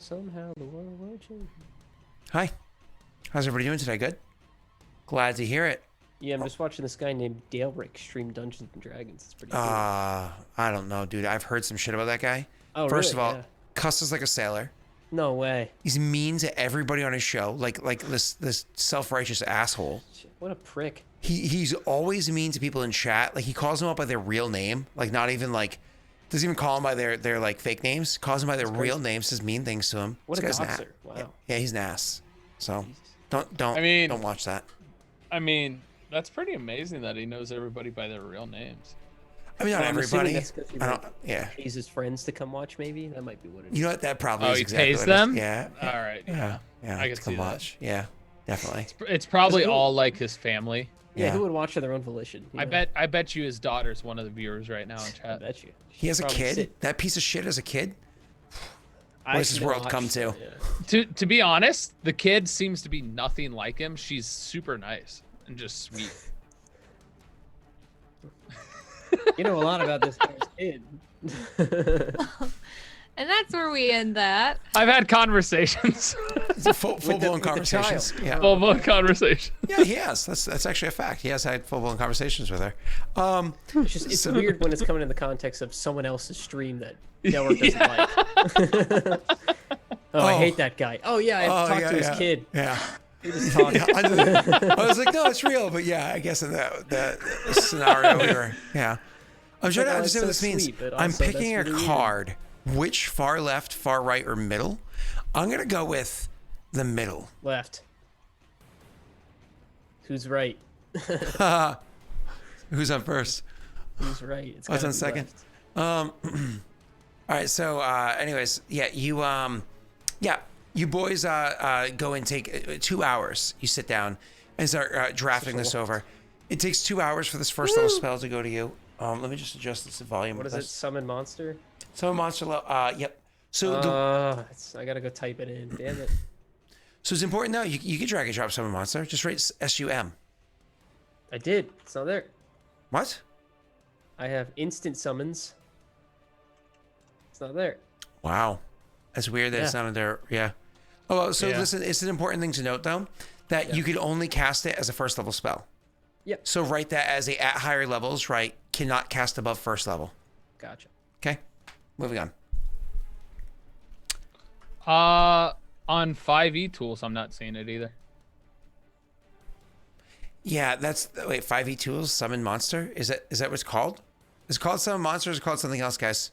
Somehow the world will change. Hi. How's everybody doing today? Good? Glad to hear it. Yeah, I'm just watching this guy named Daelric stream Dungeons and Dragons. It's pretty cool. I don't know, dude. I've heard some shit about that guy. Oh, First really? of all, Yeah. cusses like a sailor. No way. He's mean to everybody on his show, like this self-righteous asshole. What a prick. He's always mean to people in chat. Like he calls them out by their real name, like not even like doesn't even call them by their like fake names. Calls them by their real names. Says mean things to him. What This a guy's doxer. Wow. Yeah, he's an ass. So Jesus. don't watch that. I mean, that's pretty amazing that he knows everybody by their real names. I mean, not Well, I'm assuming everybody. that's 'cause he, I don't. like, Yeah. pays his friends to come watch. Maybe that might be what it is. You know what? That probably Oh, is he exactly pays what it is. them? Yeah. All right. Yeah. I can to see come that. watch. Yeah. Definitely. It's probably That's cool. all like his family. Yeah, Yeah. who would watch of their own volition? You I know? bet you his daughter's one of the viewers right now in I chat. bet you. He has a Probably kid. sit- That piece of shit as a kid. I What does this actually world watched- come to? Yeah. To be honest, the kid seems to be nothing like him. She's super nice and just sweet. You know a lot about this guy's kid. And that's where we end that. I've had conversations. It's a full-blown with the conversations. child. Yeah. Full-blown conversation. Yeah, he has. That's actually a fact. He has had full-blown conversations with her. It's weird when it's coming in the context of someone else's stream that Daelric doesn't like. I hate that guy. Oh yeah, I have to talk to his kid. Yeah. We just talked. I was like, no, it's real, but yeah, I guess in that scenario we were, yeah. I'm trying to like, oh, understand what it's this so means. sweet, but I'm also picking a that's really card. Which far left, far right, or middle? I'm gonna go with the middle. Left. Who's right? Who's on first? Who's right? It's What's gotta on be second? left. All right. So, anyways, yeah, you boys go and take 2 hours. You sit down and start drafting this over. It takes 2 hours for this first little spell to go to you. Let me just adjust this volume. What is it? Summon monster? Summon monster. Yep. So I gotta go type it in. Damn it. so it's important now. You can drag and drop summon monster. Just write SUM. I did. It's not there. What? I have instant summons. It's not there. Wow. That's weird that it's Yeah. not under. Yeah. Oh, well, so Yeah. listen. It's an important thing to note though that you could only cast it as a first level spell. Yep. So write that as at higher levels, right? Cannot cast above first level. Gotcha. Okay. Moving on. On 5e tools, I'm not seeing it either. Yeah, that's wait. 5e tools summon monster. Is that what it's called? Is it called summon monster? Or is it called something else, guys?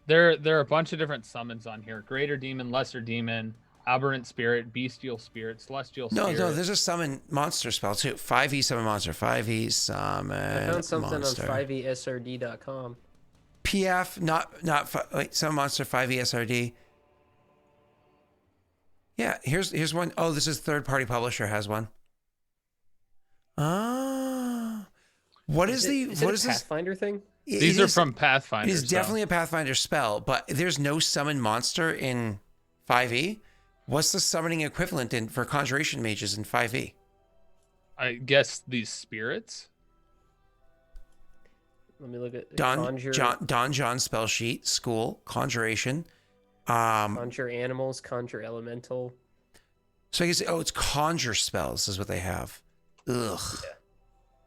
There are a bunch of different summons on here: Greater Demon, Lesser Demon, Aberrant Spirit, Bestial Spirit, Celestial Spirit. No. There's a summon monster spell too. 5e summon monster. 5e summon I found something monster. on 5esrd.com. PF summon monster 5e SRD. Yeah, here's one. Oh, this is third party publisher has one. What is Is what it is a this? Pathfinder thing? These are from Pathfinder. It is so- definitely a Pathfinder spell, but there's no summon monster in 5e. What's the summoning equivalent for conjuration mages in 5e? I guess these spirits. Let me look at Don John spell sheet, school, conjuration. Conjure animals, conjure elemental. So I guess it's conjure spells is what they have. Ugh.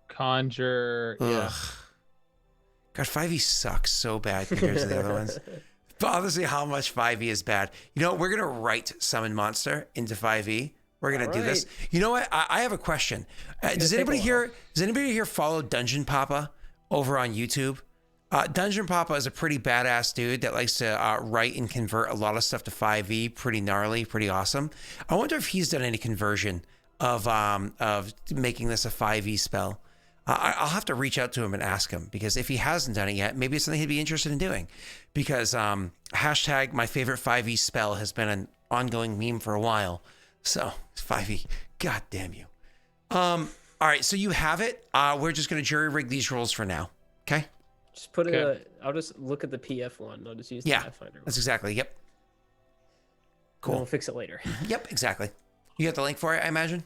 Conjure. Ugh. Yeah. God, 5e sucks so bad compared to the other ones. But obviously how much 5e is bad. You know, we're going to write summon monster into 5e. We're going to do this. You know what? I have a question. Does anybody here follow Dungeon Papa over on YouTube? Dungeon Papa is a pretty badass dude that likes to write and convert a lot of stuff to 5e. Pretty gnarly, pretty awesome. I wonder if he's done any conversion of making this a 5e spell. I'll have to reach out to him and ask him, because if he hasn't done it yet, maybe it's something he'd be interested in doing. Because hashtag my favorite 5e spell has been an ongoing meme for a while. So 5e, god damn you. All right, so you have it. We're just gonna jury rig these rolls for now. Okay. Just put I'll just look at the PF one. I'll just use the Pathfinder one. That's exactly. Yep. Cool. We'll fix it later. Yep, exactly. You got the link for it, I imagine.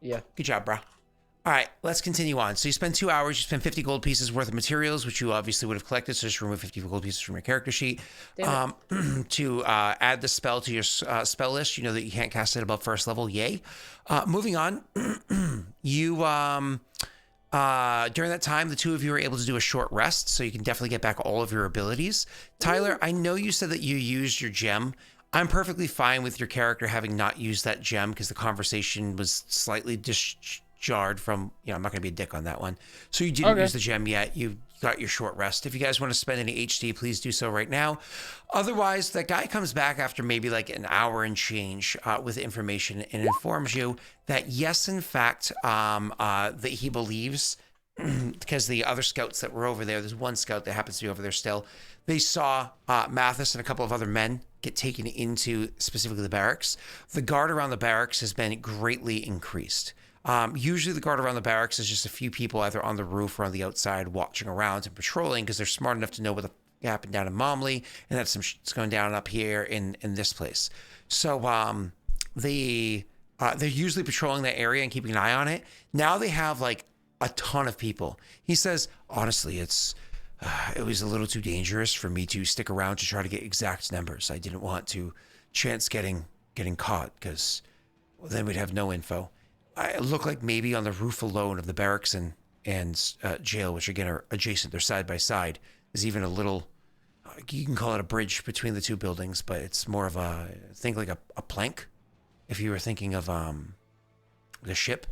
Yeah. Good job, bro. All All right, let's continue on. So you spend 2 hours, you spend 50 gold pieces worth of materials, which you obviously would have collected. So just remove 50 gold pieces from your character sheet. To add the spell to your spell list. You know that you can't cast it above first level. Yay. Moving on, you during that time, the two of you were able to do a short rest, so you can definitely get back all of your abilities. Tyler, I know you said that you used your gem. I'm perfectly fine with your character having not used that gem because the conversation was slightly jarred from, I'm not going to be a dick on that one. So you didn't use the gem yet. You got your short rest. If you guys want to spend any HD, please do so right now. Otherwise, that guy comes back after maybe like an hour and change with information and informs you that yes, in fact, that he believes, because the other scouts that were over there's one scout that happens to be over there still, they saw Mathis and a couple of other men get taken into specifically the barracks. The guard around the barracks has been greatly increased. Usually the guard around the barracks is just a few people either on the roof or on the outside watching around and patrolling because they're smart enough to know what happened down in Momly and that some shit's going down up here in this place. So they're usually patrolling that area and keeping an eye on it. Now they have like a ton of people. He says, honestly, it was a little too dangerous for me to stick around to try to get exact numbers. I didn't want to chance getting caught because then we'd have no info. It looked like maybe on the roof alone of the barracks and jail, which again are adjacent, they're side by side, is even a little, you can call it a bridge between the two buildings, but it's more of think like a plank, if you were thinking of the ship.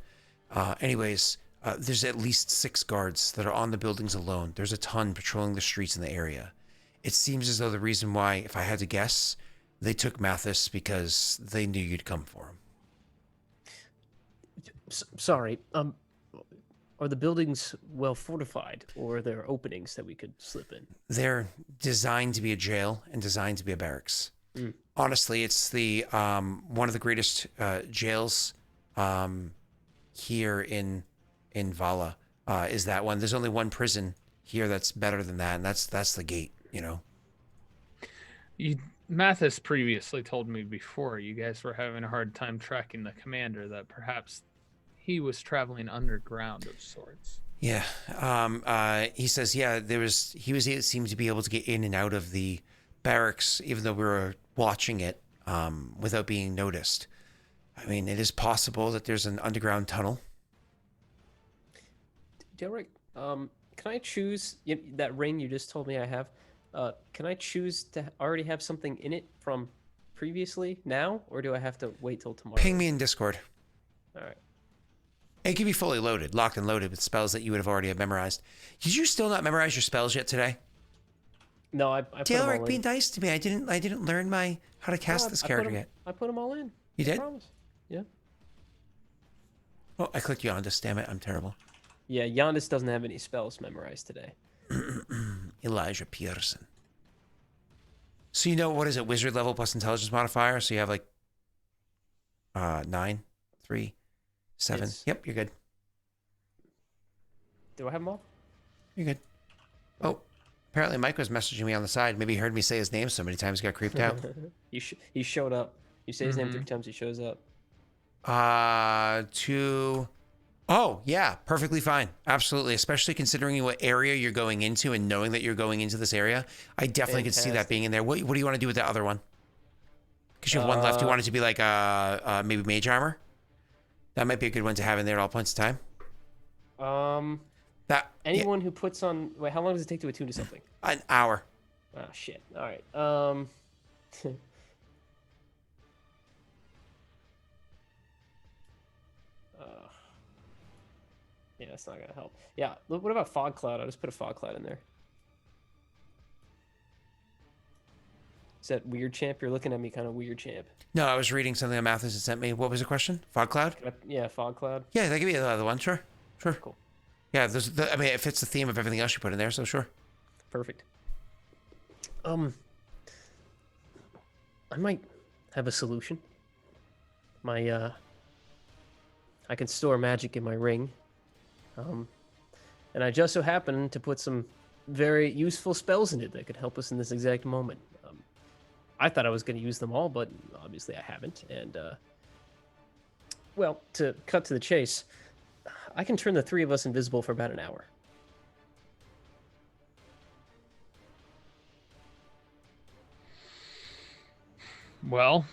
Anyways, there's at least 6 guards that are on the buildings alone. There's a ton patrolling the streets in the area. It seems as though the reason why, if I had to guess, they took Mathis because they knew you'd come for him. Sorry, are the buildings well fortified, or are there openings that we could slip in? They're designed to be a jail and designed to be a barracks. Honestly, it's the one of the greatest jails here in Vala is that one. There's only one prison here that's better than that, and that's the gate. Mathis previously told me before you guys were having a hard time tracking the commander that perhaps he was traveling underground of sorts. Yeah. He says, he seemed to be able to get in and out of the barracks, even though we were watching it, without being noticed. I mean, it is possible that there's an underground tunnel. Daelric, can I choose that ring you just told me I have? Can I choose to already have something in it from previously now, or do I have to wait till tomorrow? Ping me in Discord. All right. It can be fully loaded, locked and loaded with spells that you would have already have memorized. Did you still not memorize your spells yet today? No, I put them all Daelric, in. be nice to me. I didn't learn how to cast this character yet. I put them all in. You did? I promise. Yeah. Oh, I clicked Yondis. Damn it, I'm terrible. Yeah, Yondis doesn't have any spells memorized today. Elijah Pearson. So what is it? Wizard level plus intelligence modifier. So you have like 9, 3, 7. Yes. Yep, you're good. Do I have them all? You're good. Oh, apparently Mike was messaging me on the side. Maybe he heard me say his name so many times he got creeped out. He showed up. You say his name 3 times, he shows up. Oh, yeah, perfectly fine. Absolutely. Especially considering what area you're going into and knowing that you're going into this area. I definitely could see that being in there. What do you want to do with the other one? Because you have one left. You want it to be like maybe mage armor? That might be a good one to have in there at all points of time. Anyone who puts on... Wait, how long does it take to attune to something? An hour. Oh, shit. All right. Yeah, that's not gonna help. Yeah, look, what about fog cloud? I'll just put a fog cloud in there. Is that weird champ? You're looking at me kind of weird champ. No, I was reading something that Mathis had sent me. What was the question? Fog cloud? Yeah, fog cloud. Yeah, that could be the other one. Sure. Cool. Yeah, it fits the theme of everything else you put in there, so sure. Perfect. I might have a solution. I can store magic in my ring. And I just so happen to put some very useful spells in it that could help us in this exact moment. I thought I was going to use them all, but obviously I haven't. And, well, to cut to the chase, I can turn the three of us invisible for about an hour. Well,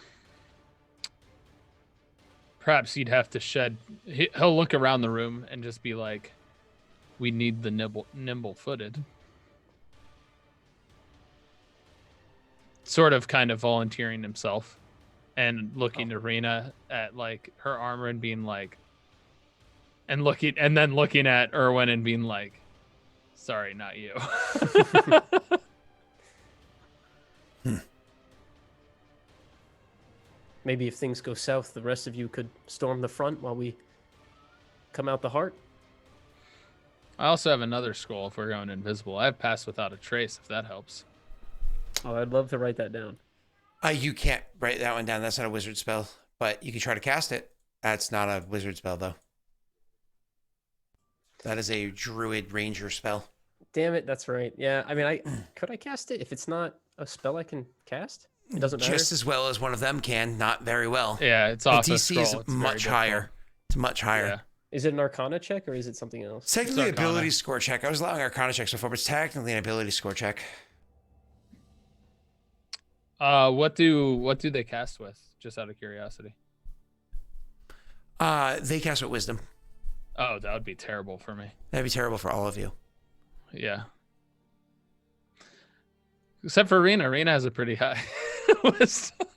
perhaps he'd have to shed. He'll look around the room and just be like, "We need the nimble-footed." Sort of, kind of volunteering himself, and looking to Rena at like her armor and being like, and then looking at Erwin and being like, "Sorry, not you." Maybe if things go south, the rest of you could storm the front while we come out the heart. I also have another scroll if we're going invisible. I have Pass Without a Trace, if that helps. Oh, I'd love to write that down. You can't write that one down. That's not a wizard spell, but you can try to cast it. That's not a wizard spell, though. That is a druid ranger spell. Damn it, that's right. Yeah, I mean, could I cast it if it's not a spell I can cast? It doesn't matter. Just as well as one of them can, not very well. Yeah, it's The off a DC scroll. is It's much very higher. It's much higher. Yeah. Is it an Arcana check or is it something else? It's technically an Arcana. ability score check. I was allowing Arcana checks before, but it's technically an ability score check. What do they cast with? Just out of curiosity. They cast with wisdom. Oh, that would be terrible for me. That'd be terrible for all of you. Yeah. Except for Rena. Rena has a pretty high wisdom.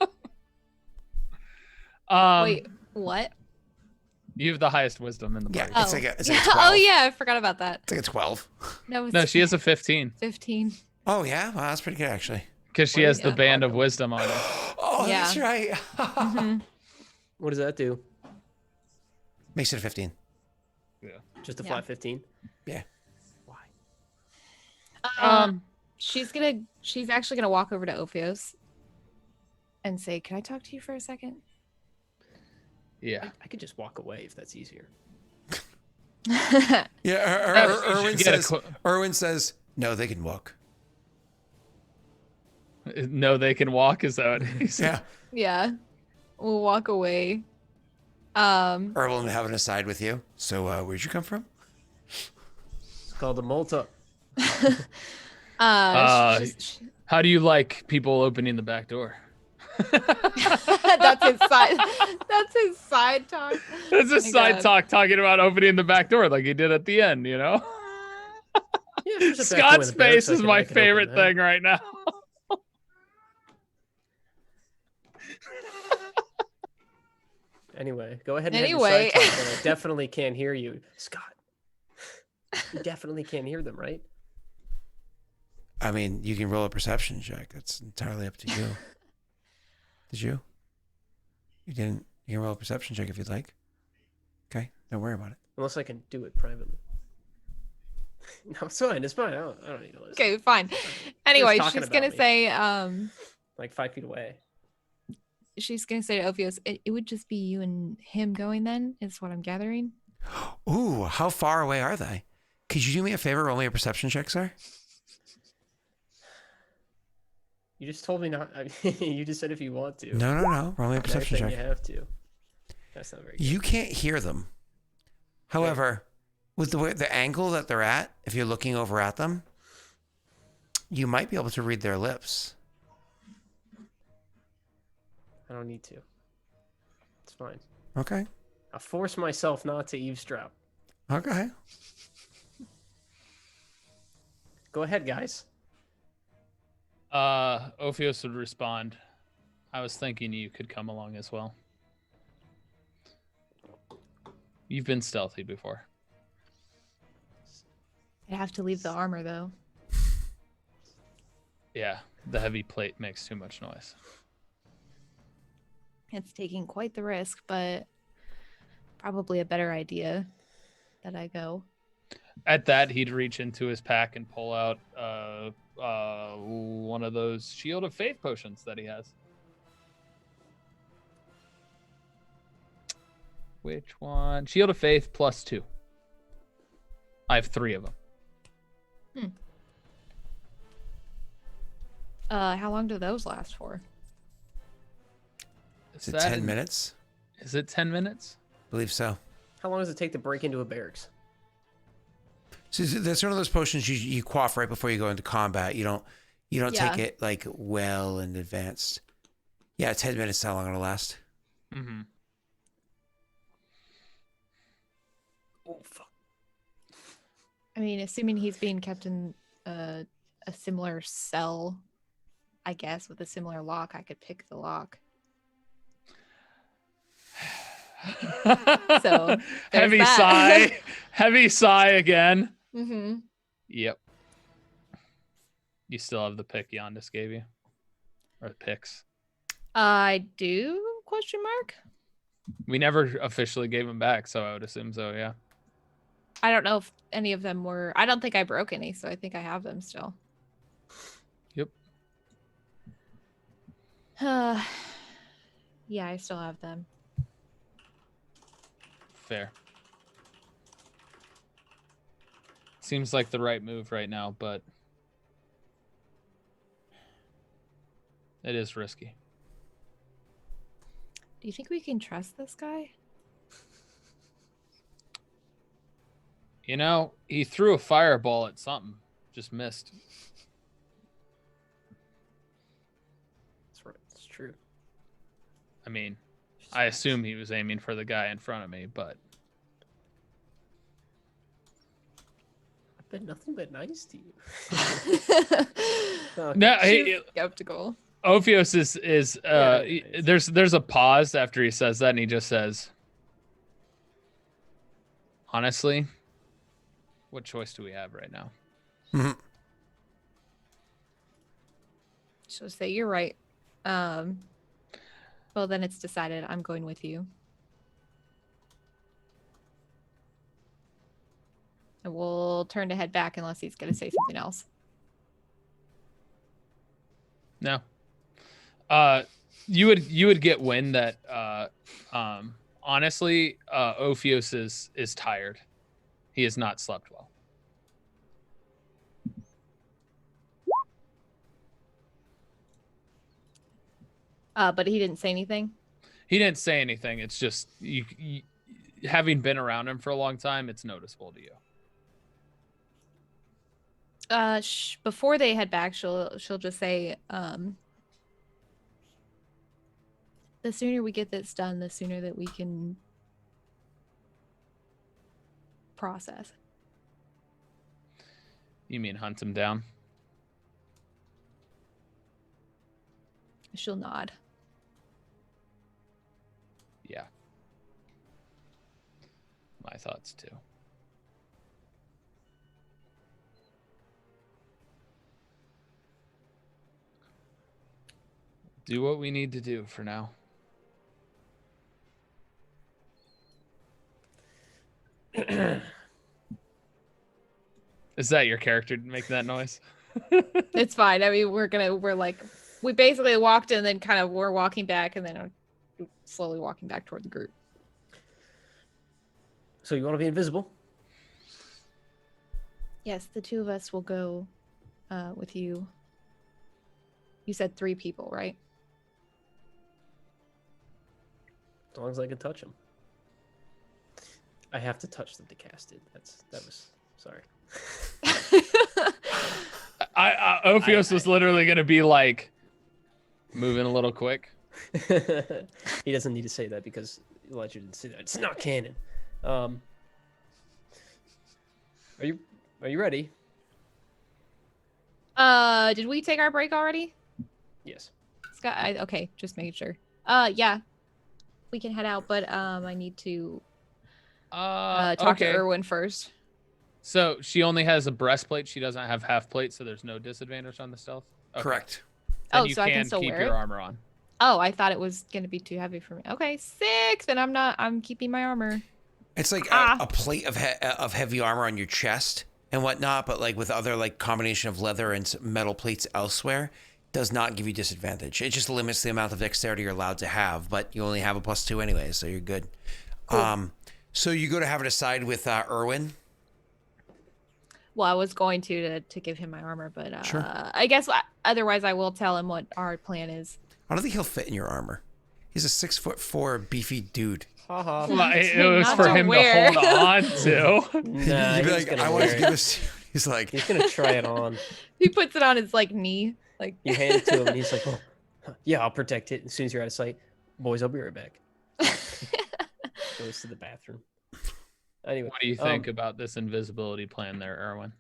Wait, what? You have the highest wisdom in the Yeah, party. it's like a, it's yeah. like a 12. Oh yeah, I forgot about that. It's like a 12. No, it's No, she has a 15 15. Oh, yeah? Well, that's pretty good, actually. because she What has is the that? band of wisdom on her. Oh, Yeah. that's right. Mhm. What does that do? Makes it a 15. Just a Yeah. flat 15? Yeah. Why? She's actually gonna walk over to Ophios and say, "Can I talk to you for a second?" Yeah. I could just walk away if that's easier. Yeah, You should get a Erwin says, no, they can walk. No, they can walk. Is that what he said? Yeah. Yeah, we'll walk away. Erwin will have an aside with you. So, where'd you come from? It's called a Malta. How do you like people opening the back door? That's his side. That's his side talk. It's a My side God. talk talking about opening the back door like he did at the end, you know? Yeah, if there's a back door in Scott's the barracks, face is my I can open favorite that. thing right now. Anyway, go ahead and Anyway. have your side talk, but I definitely can't hear you. Scott. You definitely can't hear them, right? I mean, you can roll a perception check. That's entirely up to you. Did you? You didn't? You can roll a perception check if you'd like. Okay, don't worry about it. Unless I can do it privately. No, it's fine. It's fine. I don't need to listen. Okay, fine. Anyway, talking she's about gonna me. say, Like 5 feet away. she's gonna say to Ophios, it would just be you and him going then, is what I'm gathering. Ooh, how far away are they? Could you do me a favor? Roll me a perception check, sir. You just told me not. You just said if you want to. No. Roll me a Now you're perception saying check. you have to. That's not very good. You can't hear them. However, with the angle that they're at, if you're looking over at them, you might be able to read their lips. I don't need to. It's fine. Okay. I'll force myself not to eavesdrop. Okay. Go ahead, guys. Ophios would respond, I was thinking you could come along as well. You've been stealthy before. I'd have to leave the armor though. Yeah, the heavy plate makes too much noise. It's taking quite the risk, but probably a better idea that I go. At that, he'd reach into his pack and pull out one of those Shield of Faith potions that he has. Which one? Shield of Faith +2. I have 3 of them. How long do those last for? Is it 10 minutes? Is it 10 minutes? I believe so. How long does it take to break into a barracks? So that's one of those potions you quaff right before you go into combat. You don't take it like well in advance. Yeah, 10 minutes is how long it'll last. Mm-hmm. Oh fuck. I mean, assuming he's being kept in a similar cell, I guess, with a similar lock, I could pick the lock. So heavy that. sigh. Heavy sigh again. Mm-hmm. Yep. You still have the pick Yondis gave you? Or the picks? I do? Question mark. We never officially gave them back, so I would assume so, yeah. I don't know if any of them were. I don't think I broke any, so I think I have them still. Yep. Yeah, I still have them. Fair. Seems like the right move right now, but it is risky. Do you think we can trust this guy? You know, he threw a fireball at something. Just missed. That's right. It's true. I mean, I assume he was aiming for the guy in front of me, but I've been nothing but nice to you. no, She's skeptical. Ophios is Yeah, there's a pause after he says that, and he just says, honestly, what choice do we have right now? Mm-hmm. She'll say, you're right. Well, then it's decided. I'm going with you. And we'll turn to head back unless he's going to say something else. No. You would get wind that honestly, Ophios is tired. He has not slept well. But he didn't say anything. He didn't say anything. It's just you having been around him for a long time, it's noticeable to you. Before they head back, she'll just say, the sooner we get this done, the sooner that we can process. You mean hunt him down? She'll nod. Yeah. My thoughts too. Do what we need to do for now. Is that your character making that noise? It's fine. I mean, we basically walked and then kind of we're walking back and then slowly walking back toward the group. So you want to be invisible? Yes, the two of us will go with you. You said 3 people, right? As long as I can touch him. I have to touch them to cast it. That was sorry. Ophios was literally going to be like moving a little quick. He doesn't need to say that because Elijah didn't say that. It's not canon. Are you ready? Did we take our break already? Yes. Scott, okay, just making sure. Yeah, we can head out, but I need to talk to Erwin first. So she only has a breastplate. She doesn't have half plate, so there's no disadvantage on the stealth. Okay. Correct. Then so I can still keep wear your it? armor on. Oh, I thought it was gonna be too heavy for me. Okay, 6. Then I'm keeping my armor. It's like a plate of heavy armor on your chest and whatnot, but like with other like combination of leather and metal plates elsewhere, does not give you disadvantage. It just limits the amount of dexterity you're allowed to have, but you only have a +2 anyway, so you're good. Cool. So you go to have it aside with Erwin. Well, I was going to give him my armor, but Sure. I guess otherwise I will tell him what our plan is. I don't think he'll fit in your armor. He's a 6'4" beefy dude. Haha. Well, it Not was for to him wear. to hold on to. Nah, You'd be he's like, gonna I want wear to it. give this to you. He's like, He's gonna try it on. He puts it on his like knee. Like You hand it to him, and he's like, "Oh, yeah, I'll protect it." As soon as you're out of sight, boys, I'll be right back. Goes to the bathroom. Anyway, What do you think about this invisibility plan there, Erwin?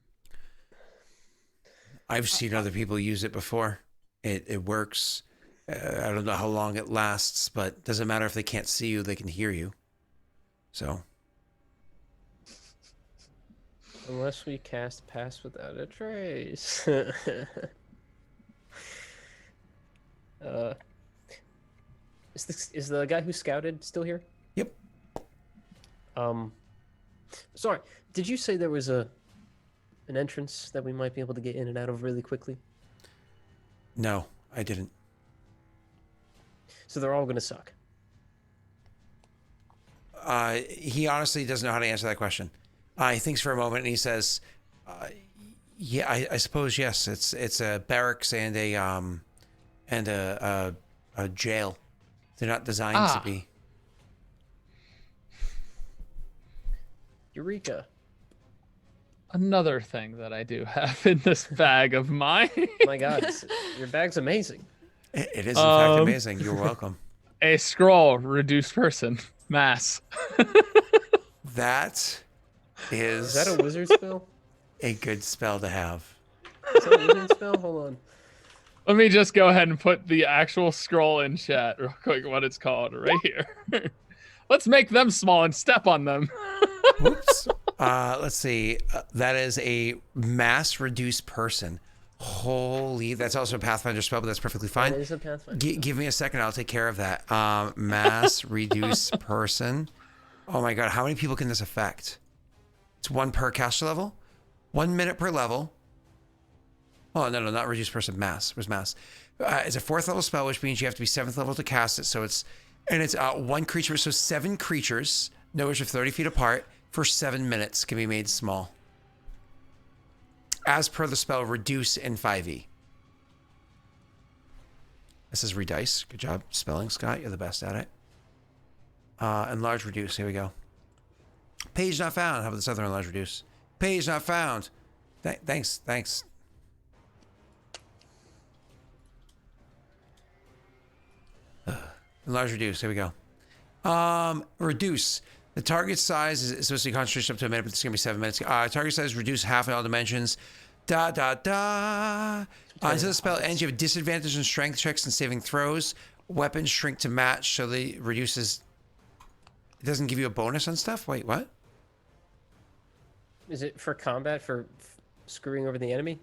I've seen other people use it before. It works. I don't know how long it lasts, but it doesn't matter if they can't see you, they can hear you. So. Unless we cast Pass Without a Trace. Is the guy who scouted still here? Yep. Sorry, did you say there was an entrance that we might be able to get in and out of really quickly? No, I didn't. So they're all gonna suck. He honestly doesn't know how to answer that question. He thinks for a moment and he says, "Yeah, I suppose yes. It's a barracks and a jail. They're not designed to be." Eureka! Another thing that I do have in this bag of mine. My God, your bag's amazing. It is in fact amazing. You're welcome. A scroll, reduced person, mass. That Is that a wizard spell? a good spell to have. Is that a wizard spell? Hold on. Let me just go ahead and put the actual scroll in chat real quick, what it's called right here. Let's make them small and step on them. Whoops. Let's see. That is a mass reduced person. Holy, that's also a Pathfinder spell, but that's perfectly fine. That is a Pathfinder. Give me a second. I'll take care of that. Mass reduced person. Oh my God. How many people can this affect? It's 1 per caster level. 1 minute per level. Oh, no, not reduced person. Mass. Where's mass? It's a 4th level spell, which means you have to be 7th level to cast it. So it's 1 creature. So 7 creatures, no, which are 30 feet apart for 7 minutes can be made small. As per the spell, reduce in 5e. This is redice. Good job spelling, Scott. You're the best at it. Enlarge, reduce. Here we go. Page not found. How about this other enlarge, reduce? Page not found. Thanks. Enlarge, reduce. Here we go. Reduce. The target size is supposed to be concentration up to a minute, but it's going to be 7 minutes. Target size reduce half in all dimensions. Until the spell ends, you have disadvantage on strength checks and saving throws. Weapons shrink to match, so they reduces. It doesn't give you a bonus on stuff? Wait, what? Is it for combat, for screwing over the enemy?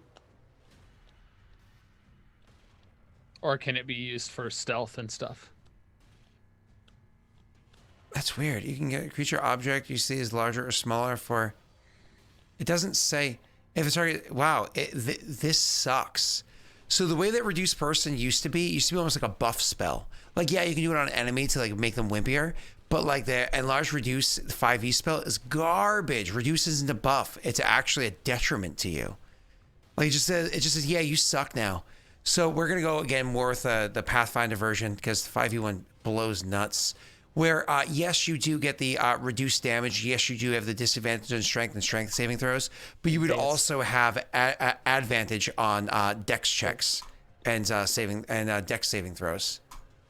Or can it be used for stealth and stuff? That's weird. You can get a creature object you see is larger or smaller for. It doesn't say if it's target. Wow, this sucks. So the way that reduced person used to be almost like a buff spell. Like, yeah, you can do it on an enemy to like make them wimpier, but like the enlarge reduce 5e spell is garbage. Reduce isn't a buff. It's actually a detriment to you. Like it just says, yeah, you suck now. So we're gonna go again more with the Pathfinder version because the 5e one blows nuts. Where, yes, you do get the reduced damage. Yes, you do have the disadvantage on strength and strength saving throws. But you would also have advantage on dex checks and dex saving throws.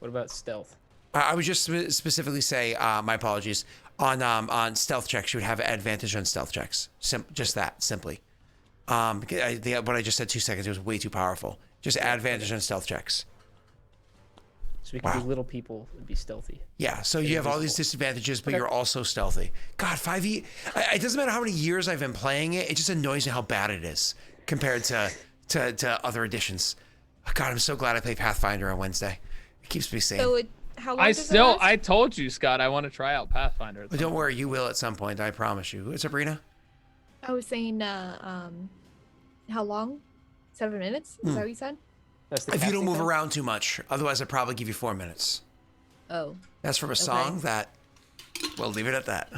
What about stealth? I would just specifically say, my apologies, on stealth checks, you would have advantage on stealth checks. Just that, simply. What I just said 2 seconds, it was way too powerful. Just advantage on stealth checks. So we can be little people and be stealthy. Yeah, so you have all these disadvantages, but you're also stealthy. God, 5e, it doesn't matter how many years I've been playing it, it just annoys me how bad it is compared to other editions. God, I'm so glad I play Pathfinder on Wednesday. It keeps me sane. So how long does it last? I told you, Scott, I want to try out Pathfinder. But don't worry, you will at some point, I promise you. What's up, Rena? I was saying, how long? 7 minutes? Is that what you said? That's the If you don't casting move time? around too much, otherwise I'd probably give you 4 minutes. Oh. That's from a song that, we'll leave it at that.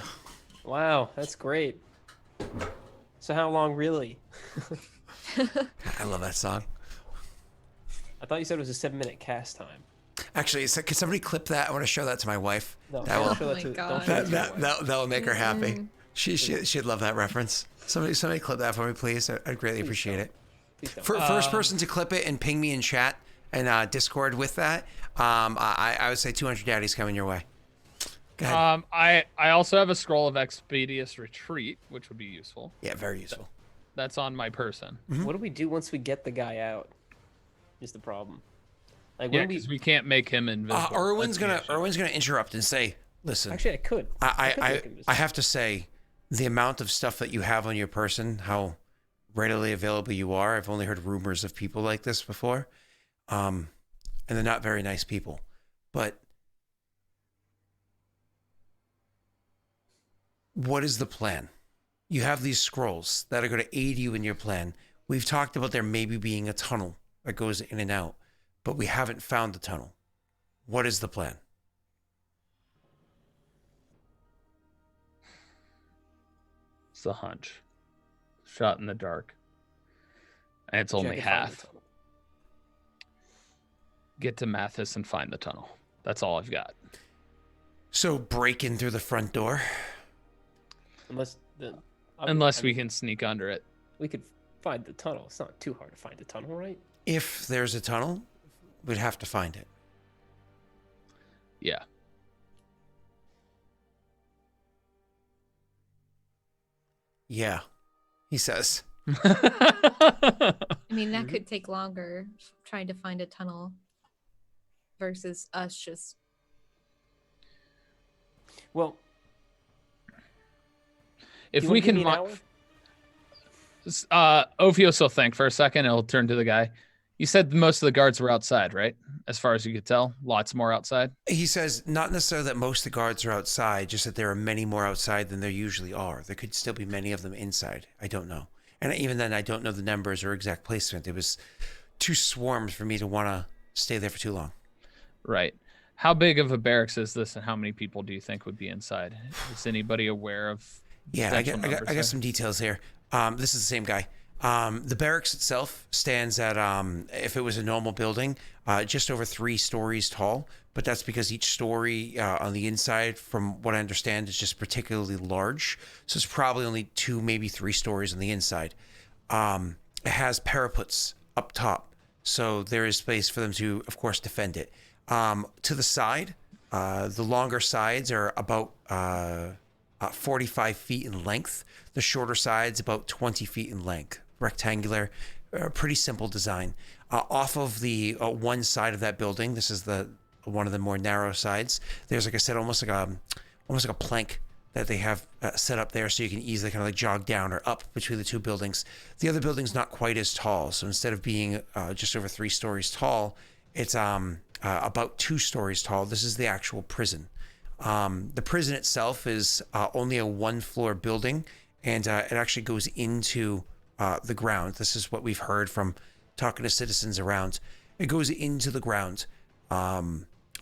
Wow, that's great. So how long really? I love that song. I thought you said it was a 7-minute cast time. Actually, could somebody clip that? I want to show that to my wife. No, That don't will show Oh that my to, God. don't show that to your wife. that will make her happy. Mm. She'd love that reference. Somebody clip that for me, please. I'd greatly Please appreciate don't. it. Please don't. First person to clip it and ping me in chat and Discord with that. I would say 200 daddies coming your way. Go ahead. I also have a scroll of Expeditious Retreat, which would be useful. Yeah, very useful. That's on my person. What do we do once we get the guy out? Is the problem. Like Yeah, when because we can't make him invisible. Erwin's That's the issue. gonna interrupt and say, "Listen, actually I could. could make him I invisible. have to say, the amount of stuff that you have on your person, how readily available you are. I've only heard rumors of people like this before, and they're not very nice people. But what is the plan? You have these scrolls that are going to aid you in your plan. We've talked about there maybe being a tunnel that goes in and out, but we haven't found the tunnel. What is the plan?" It's a hunch. Shot in the dark. And it's only Check and find the half. tunnel. Get to Mathis and find the tunnel. That's all I've got. So break in through the front door. Unless Unless we can sneak under it. we could find the tunnel. It's not too hard to find the tunnel, right? If there's a tunnel, we'd have to find it. Yeah. Yeah, he says. I mean, that Mhm. could take longer trying to find a tunnel versus us just. Well, If you we wanna give can me an hour? Ophios will think for a second. I'll turn to the guy. You said most of the guards were outside, right? As far as you could tell, lots more outside. He says not necessarily that most of the guards are outside, just that there are many more outside than there usually are. There could still be many of them inside. I don't know. And even then, I don't know the numbers or exact placement. It was too swarmed for me to want to stay there for too long. Right. How big of a barracks is this, and how many people do you think would be inside? Is anybody aware of? Yeah, potential numbers I there? got some details here. This is the same guy. The barracks itself stands at, if it was a normal building, just over 3 stories tall. But that's because each story on the inside, from what I understand, is just particularly large. So it's probably only 2, maybe 3 stories on the inside. It has parapets up top. So there is space for them to, of course, defend it. To the side, the longer sides are about 45 feet in length. The shorter sides about 20 feet in length. Rectangular, pretty simple design. Off of the one side of that building, this is the one of the more narrow sides. There's, like I said, almost like a plank that they have set up there, so you can easily kind of like jog down or up between the two buildings. The other building's not quite as tall, so instead of being just over 3 stories tall, it's about 2 stories tall. This is the actual prison. The prison itself is only a 1-floor building, and it actually goes into the ground. This is what we've heard from talking to citizens around. It goes into the ground.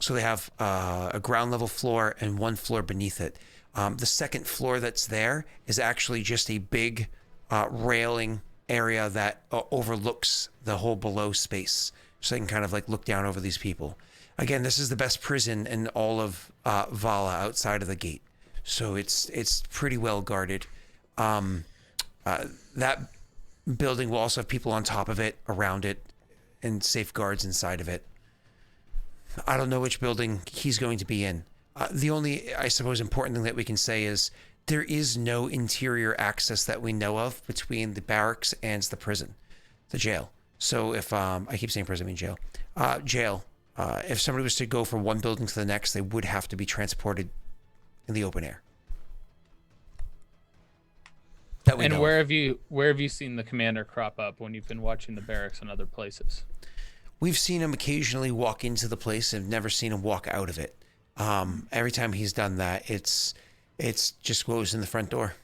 So they have a ground level floor and 1 floor beneath it. The second floor that's there is actually just a big railing area that overlooks the whole below space. So they can kind of like look down over these people. Again, this is the best prison in all of Vala outside of the gate. So it's pretty well guarded. That building will also have people on top of it, around it, and safeguards inside of it. I don't know which building he's going to be in. The only, I suppose, important thing that we can say is there is no interior access that we know of between the barracks and the prison, the jail. So if, I keep saying prison, I mean jail. Jail. If somebody was to go from one building to the next, they would have to be transported in the open air. And where have you seen the commander crop up when you've been watching the barracks and other places? We've seen him occasionally walk into the place and never seen him walk out of it. Every time he's done that, it's just goes in the front door.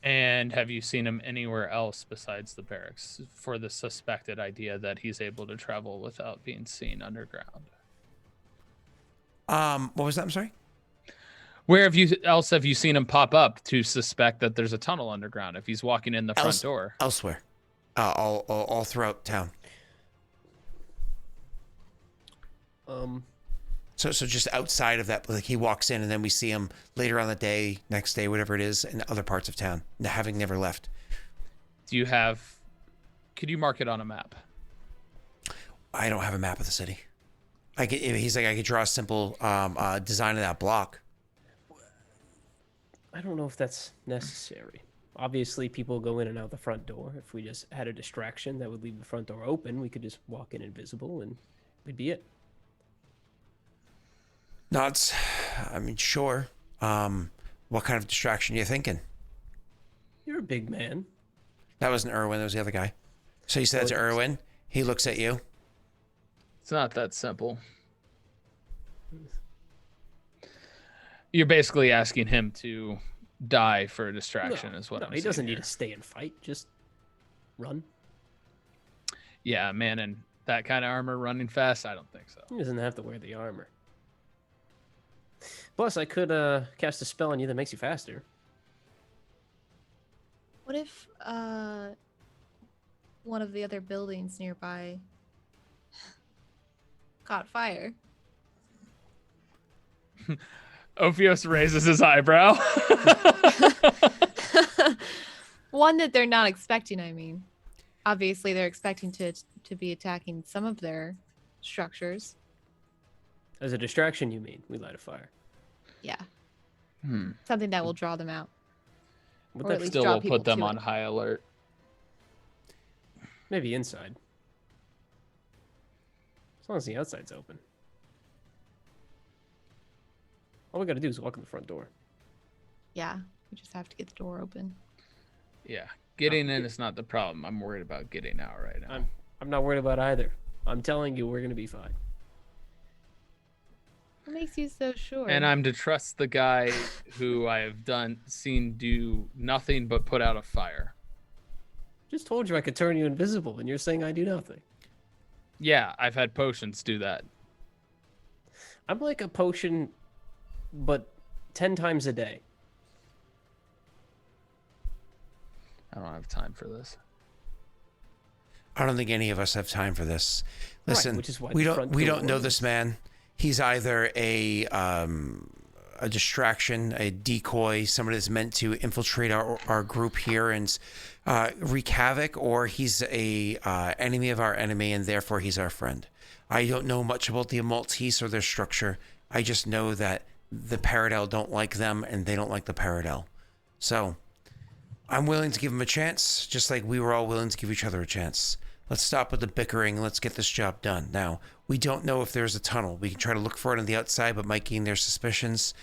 And have you seen him anywhere else besides the barracks for the suspected idea that he's able to travel without being seen underground? What was that? I'm sorry? Where else have you seen him pop up to suspect that there's a tunnel underground if he's walking in the front door? Elsewhere. All throughout town. So just outside of that, like he walks in and then we see him later on the day, next day, whatever it is, in other parts of town, having never left. Could you mark it on a map? I don't have a map of the city. He's like, I could draw a simple design of that block. I don't know if that's necessary. Obviously, people go in and out the front door. If we just had a distraction that would leave the front door open, we could just walk in invisible and we'd be it. Sure. What kind of distraction are you thinking? You're a big man. That wasn't Irwin, that was the other guy. So you said it's Irwin. He looks at you. It's not that simple. You're basically asking him to die for a distraction, is what I'm saying. He doesn't need to stay and fight. Just run. Yeah, man, in that kind of armor running fast, I don't think so. He doesn't have to wear the armor. Plus, I could cast a spell on you that makes you faster. What if one of the other buildings nearby caught fire? Ophios raises his eyebrow. One that they're not expecting, I mean. Obviously, they're expecting to be attacking some of their structures. As a distraction, you mean? We light a fire. Yeah. Something that will draw them out. Would Or that at least Still draw will people put them to on it. high alert. Maybe inside. As long as the outside's open. All we gotta do is walk in the front door. Yeah. We just have to get the door open. Yeah, getting in is not the problem. I'm worried about getting out right now. I'm not worried about either. I'm telling you, we're gonna be fine. What makes you so sure? And I'm to trust the guy who I have seen do nothing but put out a fire. Just told you I could turn you invisible, and you're saying I do nothing. Yeah, I've had potions do that. I'm like a potion, but 10 times a day. I don't have time for this. I don't think any of us have time for this. Listen, which is why we the don't front we door don't know opens. this man. He's either a distraction, a decoy, somebody that's meant to infiltrate our group here and wreak havoc, or he's a enemy of our enemy, and therefore he's our friend. I don't know much about the Maltese or their structure. I just know that the Peredhel don't like them, and they don't like the Peredhel. So I'm willing to give him a chance, just like we were all willing to give each other a chance. Let's stop with the bickering and let's get this job done. Now, we don't know if there's a tunnel. We can try to look for it on the outside, but might gain their suspicions.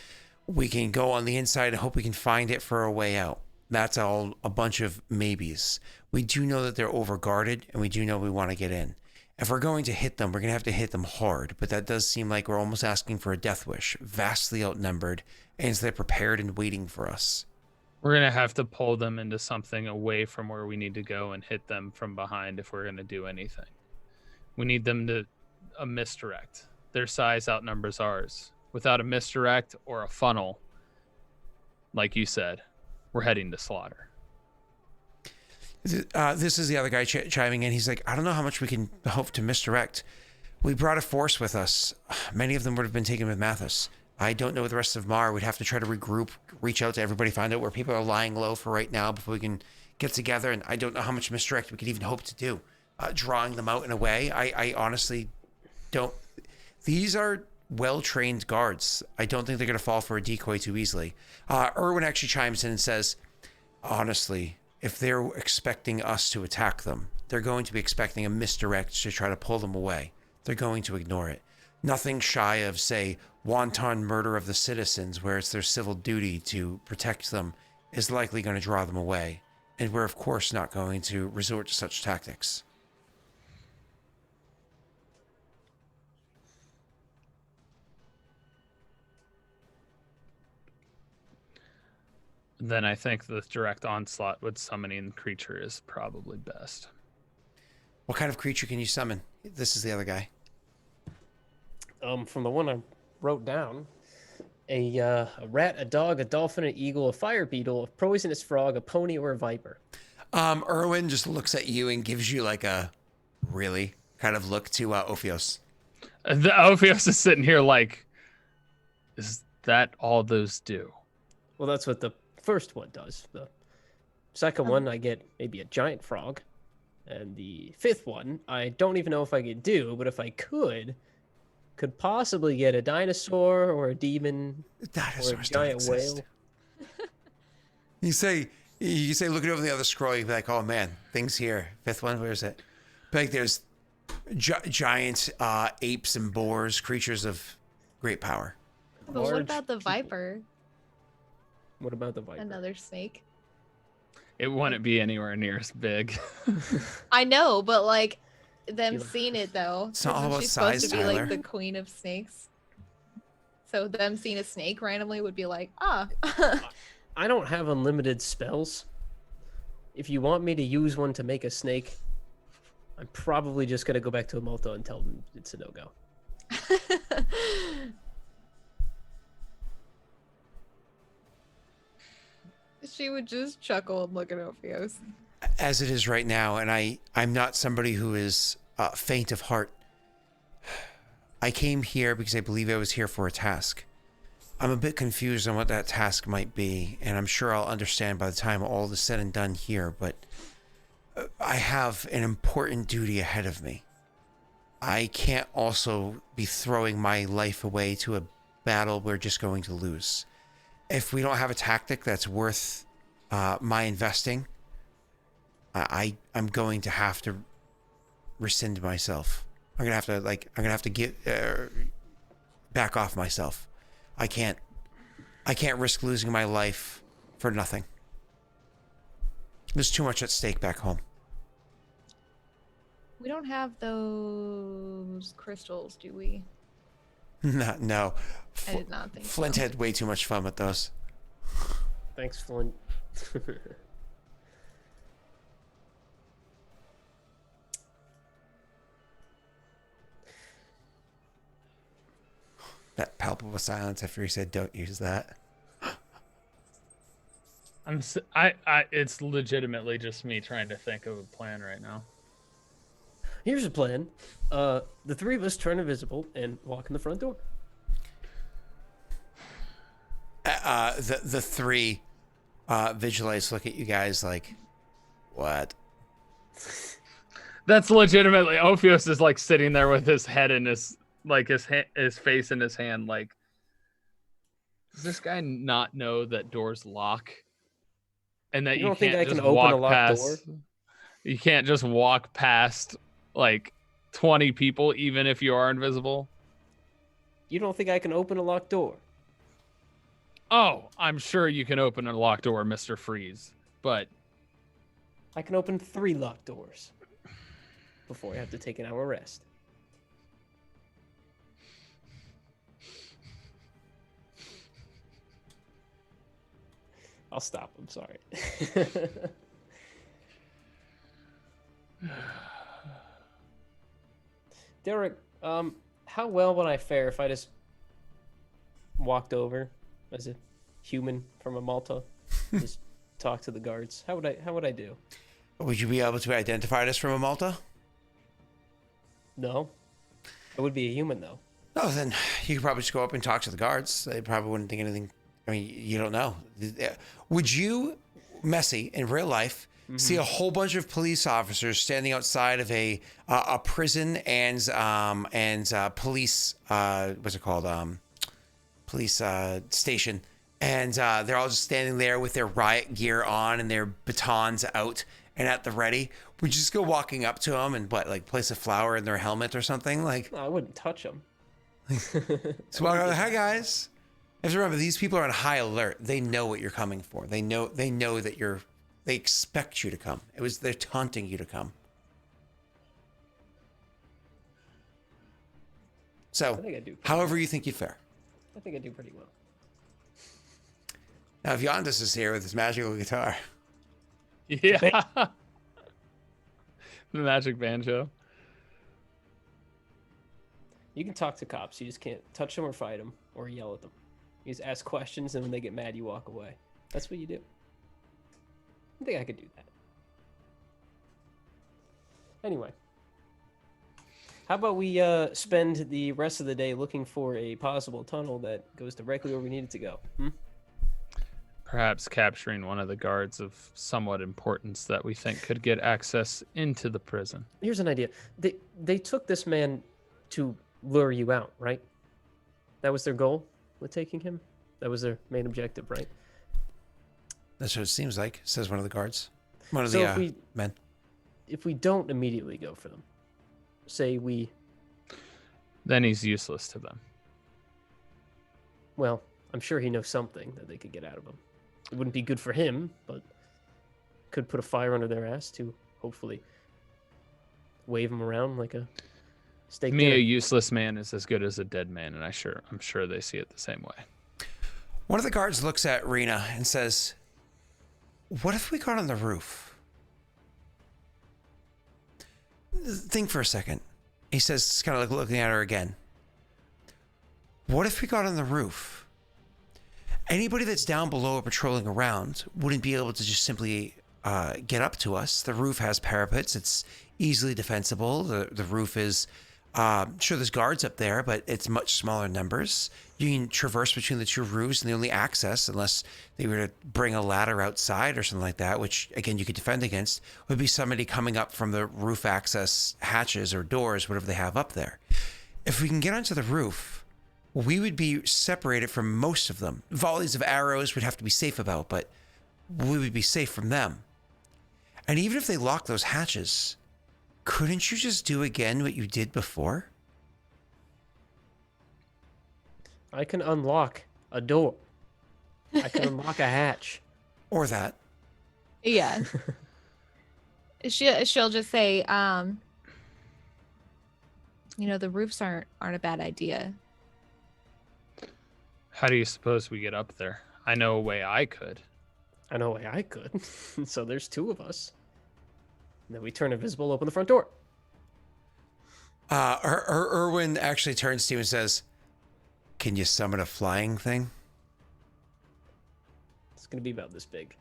We can go on the inside and hope we can find it for a way out. That's all a bunch of maybes. We do know that they're overguarded, and we do know we want to get in. If we're going to hit them, we're going to have to hit them hard, but that does seem like we're almost asking for a death wish, vastly outnumbered, and so they're prepared and waiting for us. We're going to have to pull them into something away from where we need to go and hit them from behind if we're going to do anything. We need them to a misdirect. Their size outnumbers ours. Without a misdirect or a funnel, like you said, we're heading to slaughter. This is the other guy chiming in. He's like, I don't know how much we can hope to misdirect. We brought a force with us. Many of them would have been taken with Mathis. I don't know the rest of Mar. We'd have to try to regroup, reach out to everybody, find out where people are lying low for right now before we can get together. And I don't know how much misdirect we could even hope to do. Drawing them out in a way, I honestly don't. These are well-trained guards. I don't think they're going to fall for a decoy too easily. Irwin actually chimes in and says, honestly, if they're expecting us to attack them, they're going to be expecting a misdirect to try to pull them away. They're going to ignore it. Nothing shy of, say, wanton murder of the citizens, where it's their civil duty to protect them, is likely going to draw them away. And we're, of course, not going to resort to such tactics. Then I think the direct onslaught with summoning creature is probably best. What kind of creature can you summon? This is the other guy. From the one I wrote down, a rat, a dog, a dolphin, an eagle, a fire beetle, a poisonous frog, a pony, or a viper. Irwin just looks at you and gives you like a really kind of look to Ophios. The Ophios is sitting here like, is that all those do? Well, that's what the first one does. The second one, I get maybe a giant frog. And the fifth one, I don't even know if I could do, but if I could possibly get a dinosaur or a demon or a Dinosaurs don't giant exist. whale. You say, looking over the other scroll, you'd be like, oh man, things here. Fifth one, where is it? But like, there's giant apes and boars, creatures of great power. But what Large about the people. viper? What about the viper? Another snake. It wouldn't be anywhere near as big. I know, but like them You know, seeing it though. It's not all isn't about she supposed size, to be Tyler. like the queen of snakes? So them seeing a snake randomly would be like, ah. I don't have unlimited spells. If you want me to use one to make a snake, I'm probably just gonna go back to a Malta and tell them it's a no-go. She would just chuckle and look at Ophios. As it is right now, and I'm not somebody who is faint of heart. I came here because I believe I was here for a task. I'm a bit confused on what that task might be, and I'm sure I'll understand by the time all is said and done here, but I have an important duty ahead of me. I can't also be throwing my life away to a battle we're just going to lose. If we don't have a tactic that's worth my investing, I'm going to have to rescind myself. I'm gonna have to get back off myself. I can't risk losing my life for nothing. There's too much at stake back home. We don't have those crystals, do we? No. I did not think Flint so. had way too much fun with those. Thanks, Flint. That palpable silence after he said, "Don't use that." It's legitimately just me trying to think of a plan right now. Here's a plan. The three of us turn invisible and walk in the front door. The three Vigilites look at you guys like, what? That's legitimately Ophios is like sitting there with his head in his his face in his hand. Like, does this guy not know that doors lock, and that You you, don't think can't I just can open walk a locked past? door? You can't just walk past like 20 people, even if you are invisible. You don't think I can open a locked door? Oh, I'm sure you can open a locked door, Mr. Freeze, but I can open 3 locked doors before I have to take an hour rest. I'll stop. I'm sorry. Daelric, how well would I fare if I just walked over as a human from a Malta, just talk to the guards? How would I do? Would you be able to identify us from a Malta? No, I would be a human though. Oh, then you could probably just go up and talk to the guards. They probably wouldn't think anything. I mean, you don't know. Would you, Messy, in real life, see a whole bunch of police officers standing outside of a prison and police what's it called police station, and they're all just standing there with their riot gear on and their batons out and at the ready? Would you just go walking up to them and place a flower in their helmet or something like? No, I wouldn't touch them. So hi guys. You have to remember, these people are on high alert. They know what you're coming for. They know that they expect you to come. They're taunting you to come. So, I think I do. however you think you'd fare. I think I do pretty well. Now, if Yondas is here with his magical guitar, yeah, the magic banjo. You can talk to cops. You just can't touch them or fight them or yell at them. You just ask questions, and when they get mad, you walk away. That's what you do. I think I could do that. Anyway. How about we spend the rest of the day looking for a possible tunnel that goes directly where we need it to go? Perhaps capturing one of the guards of somewhat importance that we think could get access into the prison. Here's an idea. They took this man to lure you out, right? That was their goal with taking him? That was their main objective, right? That's what it seems like, says one of the guards. One of So the men. if we don't immediately go for them, say we... Then he's useless to them. Well, I'm sure he knows something that they could get out of him. It wouldn't be good for him, but could put a fire under their ass to hopefully wave him around like a steak To me, dinner. a useless man is as good as a dead man, and I'm sure they see it the same way. One of the guards looks at Rena and says, "What if we got on the roof?" Think for a second. He says, kind of like looking at her again. What if we got on the roof? Anybody that's down below or patrolling around wouldn't be able to just simply get up to us. The roof has parapets. It's easily defensible. The roof is, sure, there's guards up there, but it's much smaller numbers. You can traverse between the two roofs, and the only access, unless they were to bring a ladder outside or something like that, which, again, you could defend against, would be somebody coming up from the roof access hatches or doors, whatever they have up there. If we can get onto the roof, we would be separated from most of them. Volleys of arrows would have to be safe about, but we would be safe from them. And even if they lock those hatches, couldn't you just do again what you did before? I can unlock a door. I can unlock a hatch. Or that. Yeah. She'll just say, the roofs aren't a bad idea. How do you suppose we get up there? I know a way I could. I know a way I could. So there's two of us. And then we turn invisible, open the front door. Erwin actually turns to you and says, "Can you summon a flying thing?" It's going to be about this big.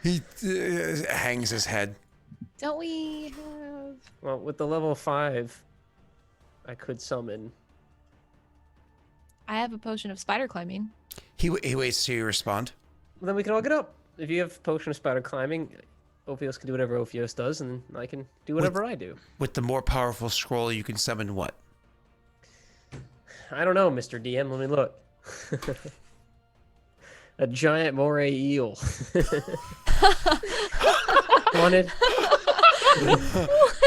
He hangs his head. Don't we have... Well, with the level 5, I could summon... I have a potion of spider climbing. He waits till you respond. Well, then we can all get up. If you have potion of spider climbing, Ophios can do whatever Ophios does, and I can do whatever I do. With the more powerful scroll, you can summon what? I don't know, Mr. DM. Let me look. A giant moray eel. Wanted?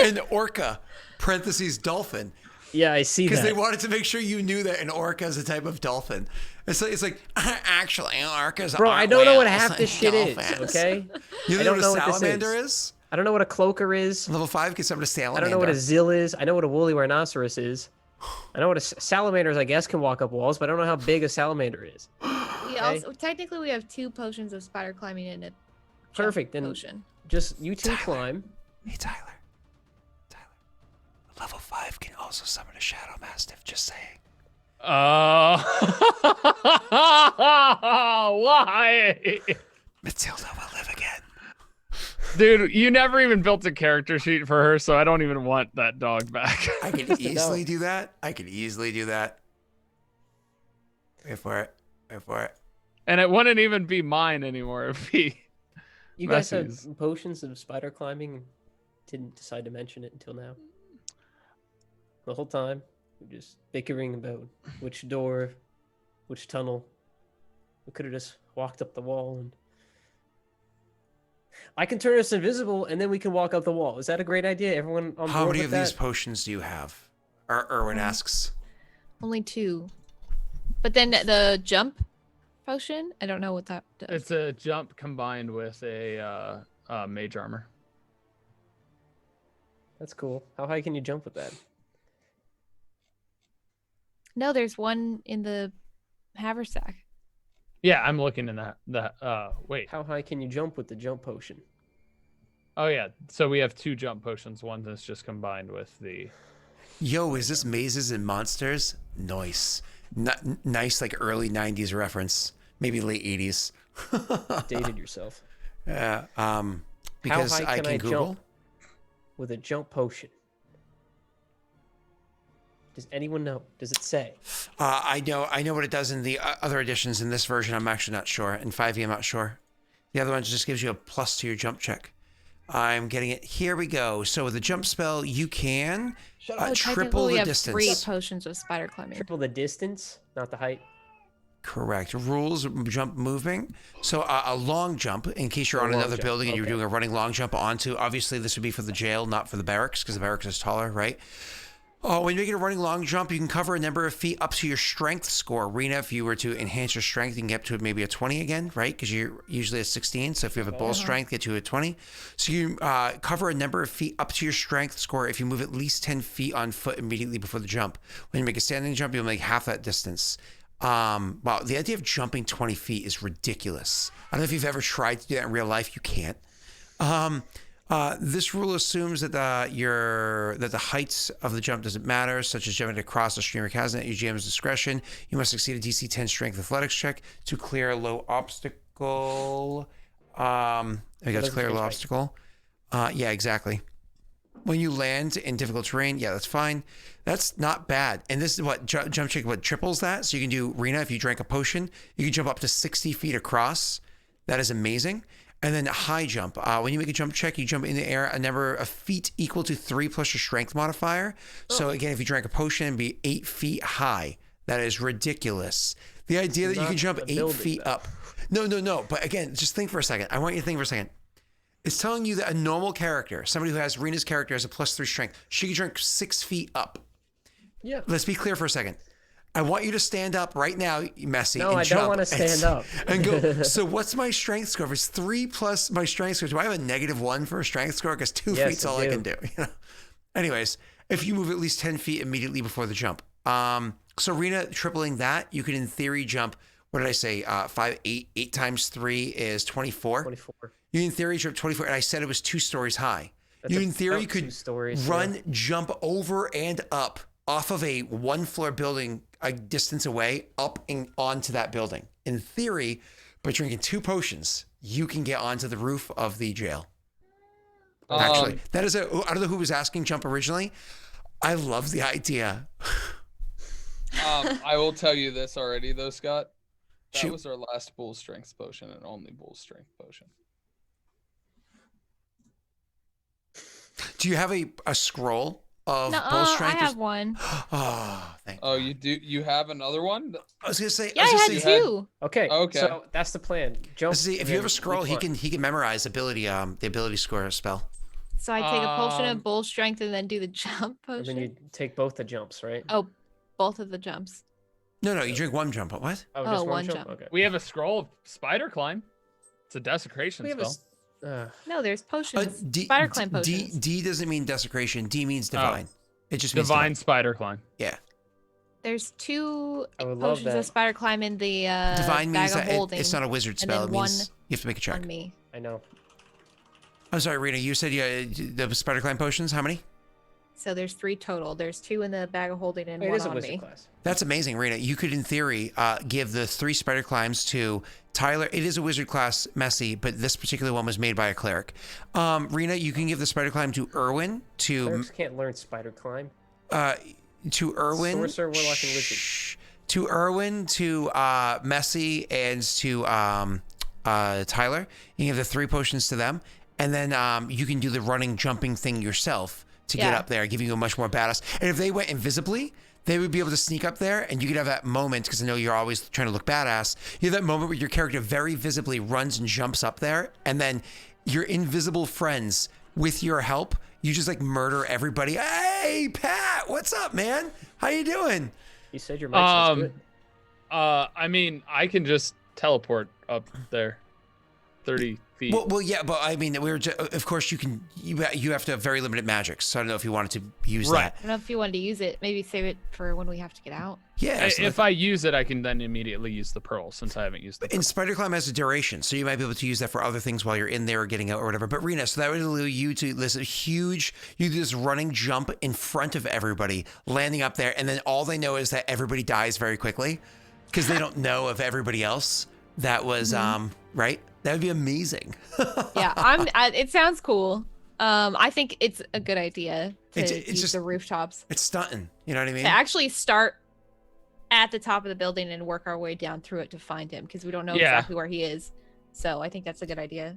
An orca, parentheses, dolphin. Yeah, I see that. Because they wanted to make sure you knew that an orca is a type of dolphin. It's like actually, orcas Bro, aren't I don't know what whales half this shit dolphins. is, okay? You I don't don't know know what a what this salamander is. is? I don't know what a cloaker is. Level 5 can summon a I salamander. don't know what a zill is. I know what a woolly rhinoceros is. I know what a salamanders, I guess, can walk up walls, but I don't know how big a salamander is. We also technically we have 2 potions of spider climbing and a jump Perfect. Then potion. just you two Tyler. climb. Hey, Tyler. Level 5 can also summon a shadow mastiff, just saying. Why? Matilda will live again. Dude, you never even built a character sheet for her, so I don't even want that dog back. I can easily do that. Wait for it. And it wouldn't even be mine anymore. It'd be You guys Matthew's. have potions of spider climbing and didn't decide to mention it until now. The whole time, we're just bickering about which door, which tunnel. We could have just walked up the wall and... I can turn us invisible and then we can walk up the wall. Is that a great idea? Everyone on How board many with of these that? potions do you have? Erwin asks. Only 2. But then the jump potion, I don't know what that does. It's a jump combined with a mage armor. That's cool. How high can you jump with that? No, there's one in the haversack. Yeah, I'm looking in that. Wait. How high can you jump with the jump potion? Oh yeah. So we have 2 jump potions. One that's just combined with the. Yo, is this Mazes and Monsters? Nice. Nice, like early 90s reference. Maybe late 80s. Dated yourself. Yeah. Because high I can can I Google. jump? with a jump potion. Does anyone know? Does it say? I know what it does in the other editions. In this version, I'm actually not sure. In 5e, I'm not sure. The other one just gives you a plus to your jump check. I'm getting it. Here we go. So with the jump spell, you can triple we the have distance. 3 potions of spider climbing. Triple the distance, not the height. Correct. Rules, jump moving. So a long jump, in case you're on another building and you're doing a running long jump onto, obviously this would be for the jail, not for the barracks, because the barracks is taller, right? Oh, when you make it a running long jump, you can cover a number of feet up to your strength score. Rena, if you were to enhance your strength, you can get up to maybe a 20 again, right? Because you're usually a 16. So if you have a bull strength, get to a 20. So you cover a number of feet up to your strength score if you move at least 10 feet on foot immediately before the jump. When you make a standing jump, you'll make half that distance. Wow, the idea of jumping 20 feet is ridiculous. I don't know if you've ever tried to do that in real life. You can't. This rule assumes that the heights of the jump doesn't matter, such as jumping across a stream or chasm at your GM's discretion. You must succeed a DC 10 strength athletics check to clear a low obstacle. I got to clear a low obstacle. Yeah, exactly. When you land in difficult terrain, yeah, that's fine. That's not bad. And this is what jump check triples that. So you can do, Rena, if you drank a potion, you can jump up to 60 feet across. That is amazing. And then high jump. When you make a jump check, you jump in the air a number of feet equal to 3 plus your strength modifier. So again, if you drank a potion, it'd be 8 feet high. That is ridiculous. The idea that you can jump 8 feet up. No. But again, just think for a second. I want you to think for a second. It's telling you that a normal character, somebody who has Rena's character has a +3 strength, she can jump 6 feet up. Yeah. Let's be clear for a second. I want you to stand up right now, Messy. No, and I jump don't want to stand up. And go, so what's my strength score? If it's 3 plus my strength score, do I have a -1 for a strength score? Because 2 feet's all I can do. You know? Anyways, if you move at least 10 feet immediately before the jump. So Rena, tripling that, you could in theory jump, what did I say? 8 times 3 is 24. 24. You in theory jump 24, and I said it was 2 stories high. You in theory could run, jump over and up off of a 1-floor building a distance away, up and onto that building. In theory, by drinking 2 potions, you can get onto the roof of the jail. Actually, that is I don't know who was asking jump originally. I love the idea. I will tell you this already though, Scott. That was our last bull strength potion and only bull strength potion. Do you have a scroll of bull strength? I have one. Oh, thank you. Oh, you do? You have another one? I was gonna say. Yeah, I had 2. Okay. So that's the plan. Jump. See, if you have a scroll, he can memorize the ability score spell. So I take a potion of bull strength and then do the jump potion. And then you take both the jumps, right? Oh, both of the jumps. No, you drink 1 jump. What? Oh, just one jump. jump. Okay. We have a scroll of spider climb. It's a desecration spell. No, there's potions. Spider climb potions. D doesn't mean desecration. D means divine. It just means divine spider climb. Yeah. There's 2 potions of spider climb in the divine bag means of that holding. it's not a wizard spell. It means you have to make a check. On me. I know. I'm sorry, Rena. You said the spider climb potions. How many? So there's 3 total. There's 2 in the bag of holding and 1 on me. Class. That's amazing, Rena. You could, in theory, give the 3 spider climbs to Tyler. It is a wizard class, Messy, but this particular one was made by a cleric. Rena, you can give the spider climb to Erwin. Clerics can't learn spider climb. To Erwin. Sorcerer, warlock, and wizard. To Erwin, to Messy, and to Tyler. You can give the 3 potions to them, and then you can do the running, jumping thing yourself to get up there, giving you a much more badass. And if they went invisibly, they would be able to sneak up there, and you could have that moment, because I know you're always trying to look badass. You have that moment where your character very visibly runs and jumps up there, and then your invisible friends, with your help, you just like murder everybody. Hey, Pat, what's up, man? How you doing? You said your mic sounds good. I mean, I can just teleport up there, 30 feet. Well, yeah, but I mean, of course you have to have very limited magic. So I don't know if you wanted to use that. I don't know if you wanted to use it. Maybe save it for when we have to get out. Yeah. If I use it, I can then immediately use the pearl since I haven't used the pearl. And Spider Climb has a duration, so you might be able to use that for other things while you're in there or getting out or whatever. But Rena, so that would allow you to you do this running jump in front of everybody, landing up there, and then all they know is that everybody dies very quickly because they don't know of everybody else that was right. That would be amazing. Yeah, it sounds cool. I think it's a good idea to It's use just- the rooftops. It's stunting. You know what I mean? To actually start at the top of the building and work our way down through it to find him, because we don't know Yeah. exactly where he is. So I think that's a good idea.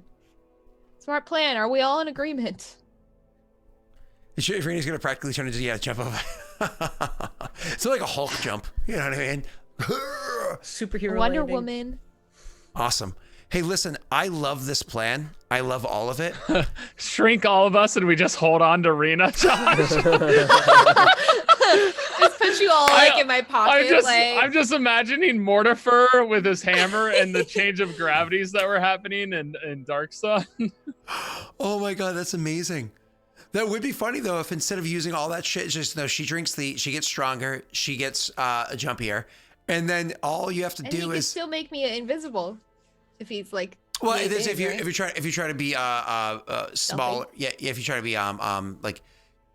Smart plan. Are we all in agreement? If Rainey's gonna practically try to jump over. It's like a Hulk jump. You know what I mean? Superhero Wonder landing. Woman. Awesome. Hey, listen, I love this plan. I love all of it. Shrink all of us and we just hold on to Rena, Josh. Just put you all like in my pocket. I'm just imagining Mortifer with his hammer and the change of gravities that were happening in Dark Sun. Oh my God, that's amazing. That would be funny though if instead of using all that shit, just she gets stronger, she gets jumpier, and then all you have to and do he could is still make me invisible if he's like. well, really it is big, if right? you try to be small, yeah, if you try to be like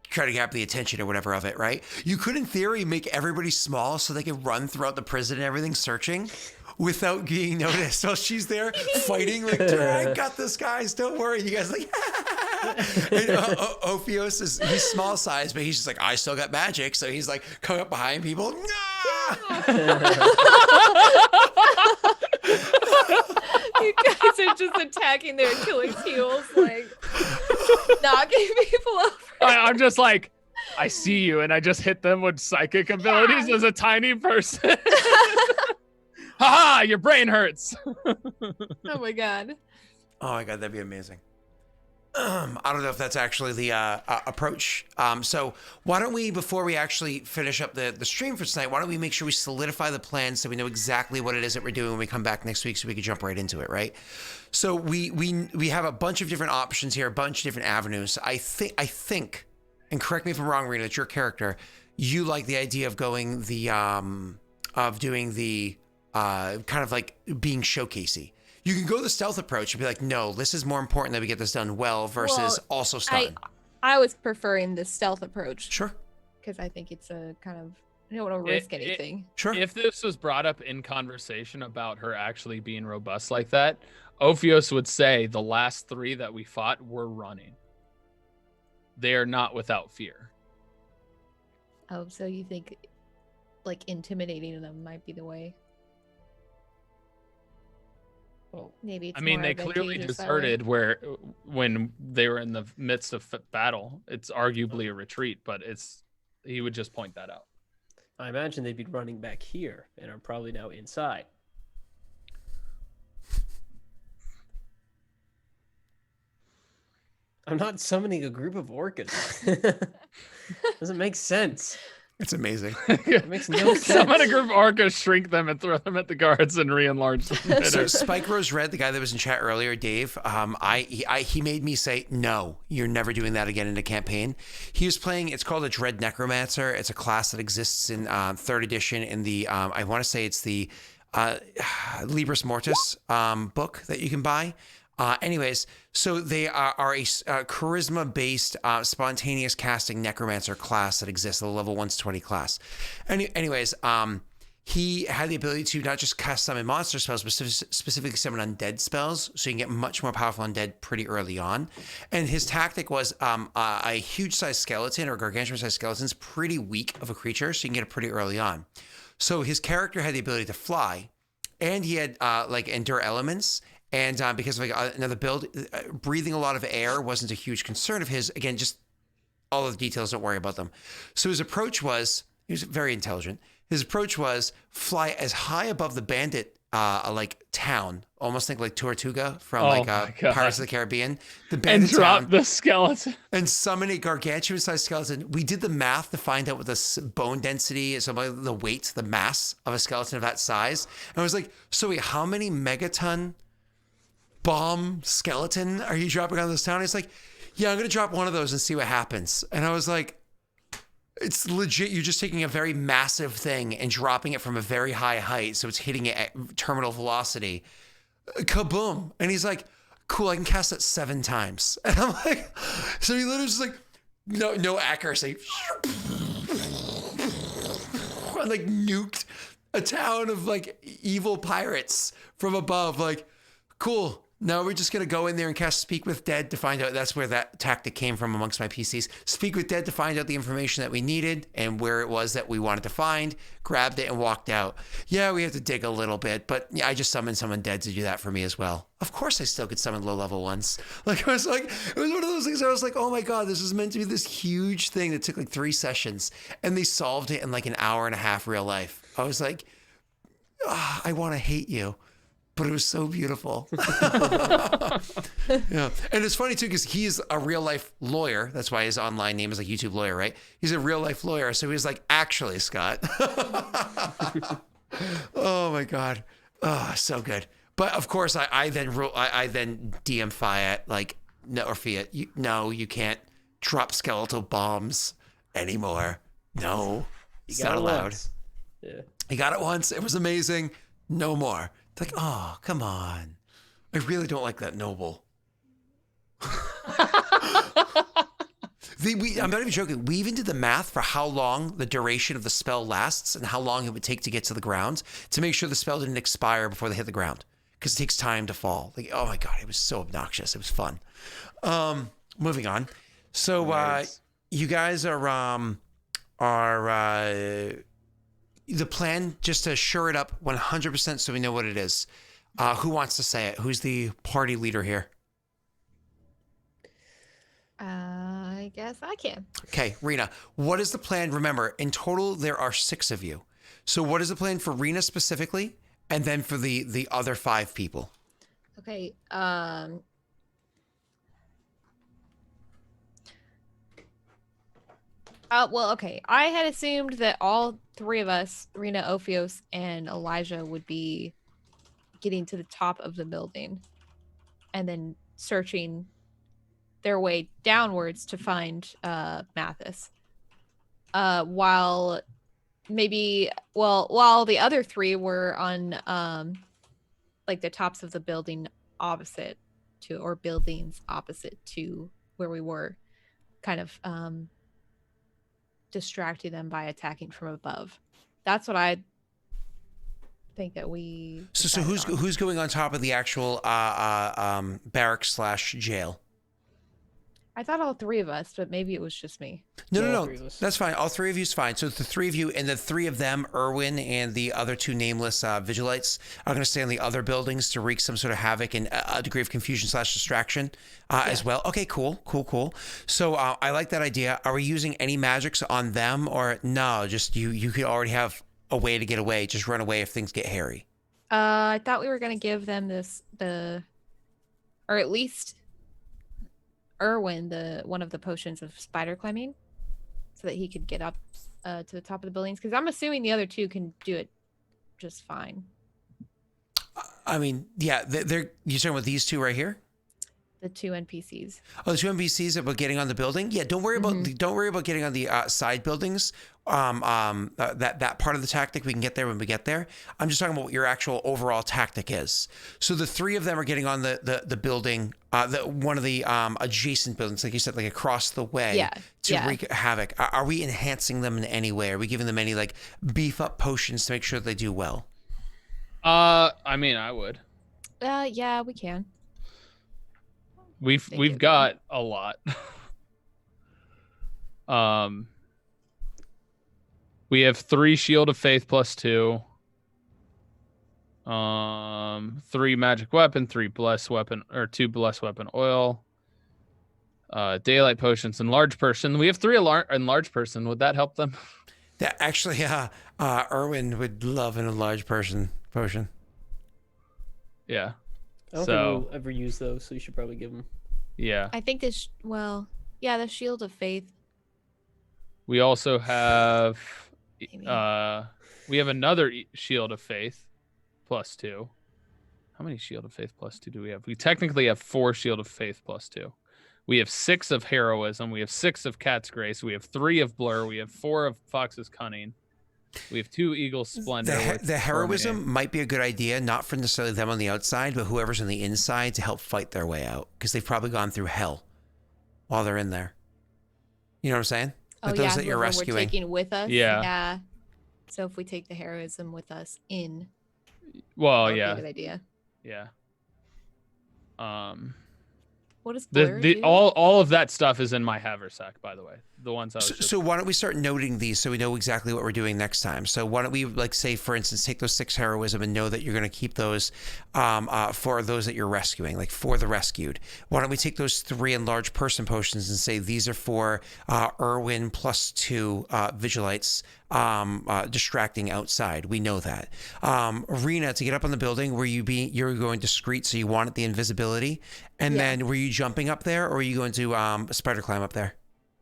try to grab the attention or whatever of it, right? You could in theory make everybody small so they can run throughout the prison and everything searching without being noticed. So she's there fighting like, "Dude, I got this, guys, don't worry." You guys like and Ophios he's small size, but he's just like, I still got magic, so he's like coming up behind people. You guys are just attacking their Achilles heels, like knocking people over. I'm just like, I see you, and I just hit them with psychic abilities as a tiny person. Haha, your brain hurts. Oh my God. Oh my God, that'd be amazing. I don't know if that's actually the approach. So why don't we, before we actually finish up the stream for tonight, why don't we make sure we solidify the plan so we know exactly what it is that we're doing when we come back next week so we can jump right into it, right? So we have a bunch of different options here, a bunch of different avenues. I think, and correct me if I'm wrong, Rena, it's your character. You like the idea of going the, of doing the kind of like being showcasey. You can go the stealth approach and be like, no, this is more important that we get this done well versus also stun. I was preferring the stealth approach. Sure. Because I think it's a kind of, I don't want to risk anything. Sure. If this was brought up in conversation about her actually being robust like that, Ophios would say the last 3 that we fought were running. They are not without fear. Oh, so you think like intimidating them might be the way? Well, maybe it's I mean, more they clearly advantageous that deserted when they were in the midst of battle. It's arguably a retreat, but he would just point that out. I imagine they'd be running back here and are probably now inside. I'm not summoning a group of orcas. Doesn't make sense. It's amazing. It makes no sense. Summon a group of orcas, shrink them, and throw them at the guards and re-enlarge them. So Spike Rose Red, the guy that was in chat earlier, Dave, he made me say, no, you're never doing that again in a campaign. He was playing, it's called a Dread Necromancer. It's a class that exists in 3rd edition in the, I want to say it's the Libris Mortis book that you can buy. Anyways, so they are a charisma-based, spontaneous casting necromancer class that exists, the level 120 class. Anyways, he had the ability to not just cast summon monster spells, but specifically summon undead spells, so you can get much more powerful undead pretty early on. And his tactic was a huge-sized skeleton or gargantuan-sized skeleton's pretty weak of a creature, so you can get it pretty early on. So his character had the ability to fly, and he had like endure elements. And because of like another build, breathing a lot of air wasn't a huge concern of his. Again, just all of the details, don't worry about them. So his approach was, he was very intelligent. His approach was fly as high above the bandit like town, almost think like Tortuga from Pirates of the Caribbean. The bandit and drop town, the skeleton. and summon a gargantuan-sized skeleton. We did the math to find out what the bone density, so the weight, the mass of a skeleton of that size. And I was like, so wait, how many megaton bomb skeleton are you dropping on this town? He's like, yeah, I'm gonna drop one of those and see what happens. And I was like, it's legit. You're just taking a very massive thing and dropping it from a very high height, so it's hitting it at terminal velocity. Kaboom! And he's like, cool, I can cast that 7 times. And I'm like, so he literally just like, no accuracy, and like nuked a town of like evil pirates from above. Like, cool. No, we're just going to go in there and cast Speak with Dead to find out. That's where that tactic came from amongst my PCs. Speak with Dead to find out the information that we needed and where it was that we wanted to find, grabbed it and walked out. Yeah, we have to dig a little bit, but yeah, I just summoned someone dead to do that for me as well. Of course I still could summon low-level ones. Like, it was one of those things I was like, oh my God, this was meant to be this huge thing that took like 3 sessions and they solved it in like an hour and a half real life. I was like, I want to hate you. But it was so beautiful. Yeah. And it's funny too, because he's a real life lawyer. That's why his online name is like YouTube lawyer, right? He's a real life lawyer. So he was like, actually, Scott. Oh my God. Oh, so good. But of course I then DM Fiat, like, no, or Fiat, you can't drop skeletal bombs anymore. No, it's not allowed. Once. Yeah. He got it once. It was amazing. No more. It's like, oh, come on. I really don't like that noble. I'm not even joking. We even did the math for how long the duration of the spell lasts and how long it would take to get to the ground to make sure the spell didn't expire before they hit the ground. Because it takes time to fall. Like, oh my God, it was so obnoxious. It was fun. Moving on. So you guys are the plan, just to shore it up 100% so we know what it is. Who wants to say it? Who's the party leader here? I guess I can. Okay, Rena, what is the plan? Remember, in total, there are 6 of you. So what is the plan for Rena specifically? And then for the other 5 people? Okay. Well, okay. I had assumed that all 3 of us, Rena, Ophios, and Elijah, would be getting to the top of the building and then searching their way downwards to find Mathis. While the other 3 were on like the tops of the building opposite to, or buildings opposite to where we were, kind of distracting them by attacking from above. That's what I think that we. So who's going on top of the actual barracks / jail? I thought all 3 of us, but maybe it was just me. No. That's fine. All 3 of you is fine. So the 3 of you and the 3 of them, Erwin and the other 2 nameless Vigilites, are going to stay in the other buildings to wreak some sort of havoc and a degree of confusion / distraction as well. Okay, cool. So I like that idea. Are we using any magics on them, or no? Just you could already have a way to get away. Just run away if things get hairy. I thought we were going to give them or at least Erwin one of the potions of spider climbing, so that he could get up to the top of the buildings, because I'm assuming the other 2 can do it just fine. I mean, yeah, you're talking about these 2 right here? The 2 NPCs. Oh, the 2 NPCs about getting on the building? Yeah, don't worry about getting on the side buildings. That part of the tactic, we can get there when we get there. I'm just talking about what your actual overall tactic is. So the 3 of them are getting on the building, one of the adjacent buildings, like you said, like across the way, to wreak havoc. Are we enhancing them in any way? Are we giving them any like beef up potions to make sure they do well? I mean, I would. Yeah, we can. We've got a lot. We have 3 Shield of Faith +2. 3 magic weapon, 3 bless weapon, or 2 bless weapon oil. Daylight potions, enlarge person. We have 3 enlarge person. Would that help them? That actually, Erwin would love an enlarged person potion. Yeah. I don't think we'll ever use those, so you should probably give them. Yeah. I think the Shield of Faith. We also have we have another Shield of Faith +2. How many Shield of Faith +2 do we have? We technically have 4 Shield of Faith +2. We have 6 of Heroism. We have 6 of Cat's Grace. We have 3 of Blur. We have 4 of Fox's Cunning. We have 2 Eagle's Splendor. The heroism might be a good idea, not for necessarily them on the outside, but whoever's on the inside to help fight their way out, because they've probably gone through hell while they're in there. You know what I'm saying? Like those that you're rescuing. We're taking with us. Yeah. So if we take the heroism with us in, well, that would yeah, be a good idea. Yeah. What does blur do? All of that stuff is in my haversack, by the way. The ones I was So why don't we start noting these so we know exactly what we're doing next time? So why don't we, like, say, for instance, take those 6 heroism and know that you're going to keep those for those that you're rescuing, like for the rescued. Why don't we take those 3 enlarged person potions and say these are for Irwin +2 Vigilites distracting outside. We know that. Rena, to get up on the building, you're going discreet, so you wanted the invisibility, and then were you jumping up there, or were you going to spider climb up there?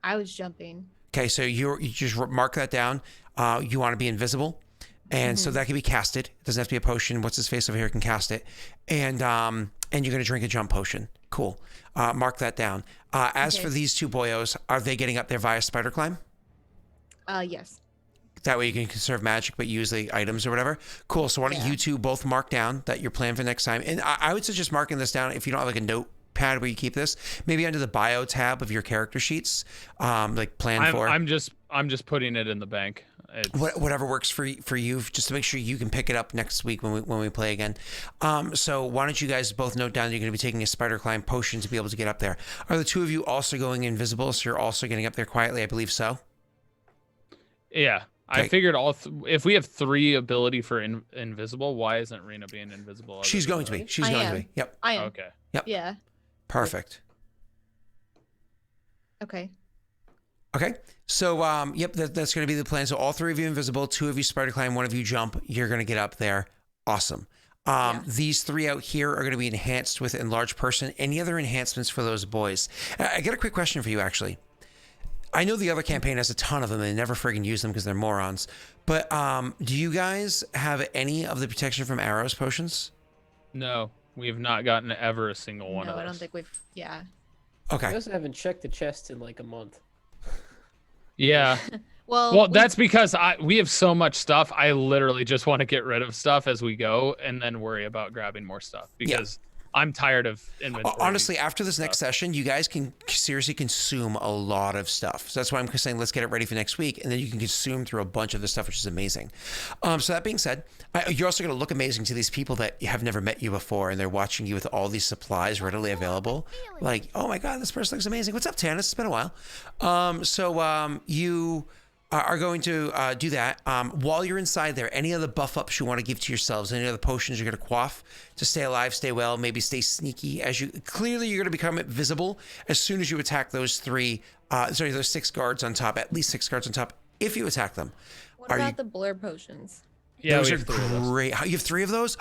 I was jumping. Okay, so you just mark that down. You want to be invisible, and so that can be casted. It doesn't have to be a potion. What's his face over here can cast it, and you're going to drink a jump potion. Cool. Mark that down. As for these 2 boyos, are they getting up there via spider climb? Yes. That way you can conserve magic, but use the items or whatever. Cool. So why don't you 2 both mark down that your plan for next time? And I would suggest marking this down if you don't have like a notepad where you keep this. Maybe under the bio tab of your character sheets, like plan for. I'm just putting it in the bank. Whatever works for you, just to make sure you can pick it up next week when we play again. So why don't you guys both note down that you're going to be taking a spider climb potion to be able to get up there? Are the 2 of you also going invisible? So you're also getting up there quietly? I believe so. Yeah. Okay. I figured if we have 3 ability for invisible, why isn't Rena being invisible? She's going to be. She's going to be. Yep. I am. Okay. Yep. Yeah. Perfect. Okay. Okay. So, that's going to be the plan. So all 3 of you invisible, 2 of you spider climb, 1 of you jump. You're going to get up there. Awesome. These 3 out here are going to be enhanced with enlarged person. Any other enhancements for those boys? I got a quick question for you, actually. I know the other campaign has a ton of them and they never friggin' use them because they're morons. But do you guys have any of the protection from arrows potions? No, we have not gotten ever a single one of No, those. I don't think we've. Yeah. Okay. I also haven't checked the chest in like a month. Yeah. Well, that's because we have so much stuff. I literally just want to get rid of stuff as we go and then worry about grabbing more stuff because I'm tired of inventory. Honestly, after this next session, you guys can seriously consume a lot of stuff. So that's why I'm saying let's get it ready for next week, and then you can consume through a bunch of the stuff, which is amazing. So that being said, you're also going to look amazing to these people that have never met you before, and they're watching you with all these supplies readily available. Like, oh my God, this person looks amazing. What's up, Tanis? It's been a while. You are going to do that. While you're inside there, any other buff ups you want to give to yourselves, any other potions you're going to quaff to stay alive, stay well, maybe stay sneaky clearly you're going to become visible as soon as you attack those 6 guards on top, at least 6 guards on top, if you attack them. What about the blur potions? Yeah, those are great. You have 3 of those?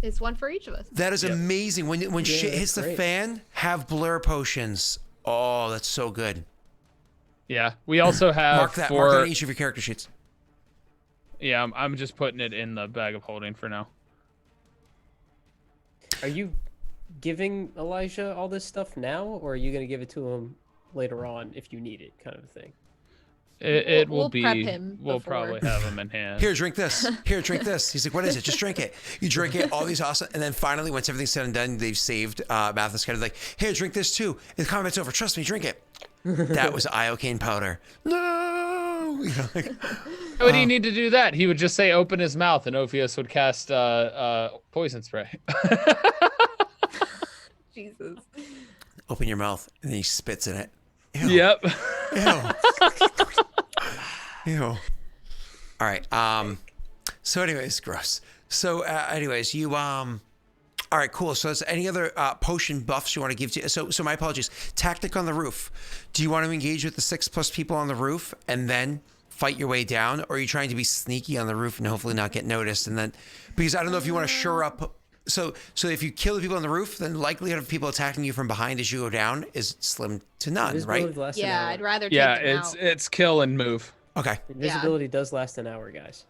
It's 1 for each of us. That is amazing. When shit hits the fan, have blur potions. Oh, that's so good. Yeah, we also have mark that on each of your character sheets. Yeah, I'm just putting it in the bag of holding for now. Are you giving Elijah all this stuff now, or are you going to give it to him later on if you need it, kind of a thing? We'll prep him We'll before. probably have him in hand. Here, drink this. Here, drink this. He's like, what is it? Just drink it. You drink it, all these awesome. And then finally, once everything's said and done, they've saved Mathis kind of like, here, drink this too. And the combat's over. Trust me, drink it. That was iocane powder. No! You know, like, Why would he need to do that? He would just say open his mouth and Ophius would cast poison spray. Jesus. open your mouth, and then he spits in it. Ew. Yep. Ew. Ew. All right. So anyways, gross. So anyways, you all right, cool. So is any other potion buffs you want to give to? So my apologies. Tactic on the roof. Do you want to engage with the 6+ people on the roof and then fight your way down, or are you trying to be sneaky on the roof and hopefully not get noticed? And then, because I don't know if you want to shore up. So if you kill the people on the roof, then the likelihood of people attacking you from behind as you go down is slim to none, right? Yeah, I'd rather take Yeah, them out. it's kill and move. Okay. Invisibility does last an hour, guys.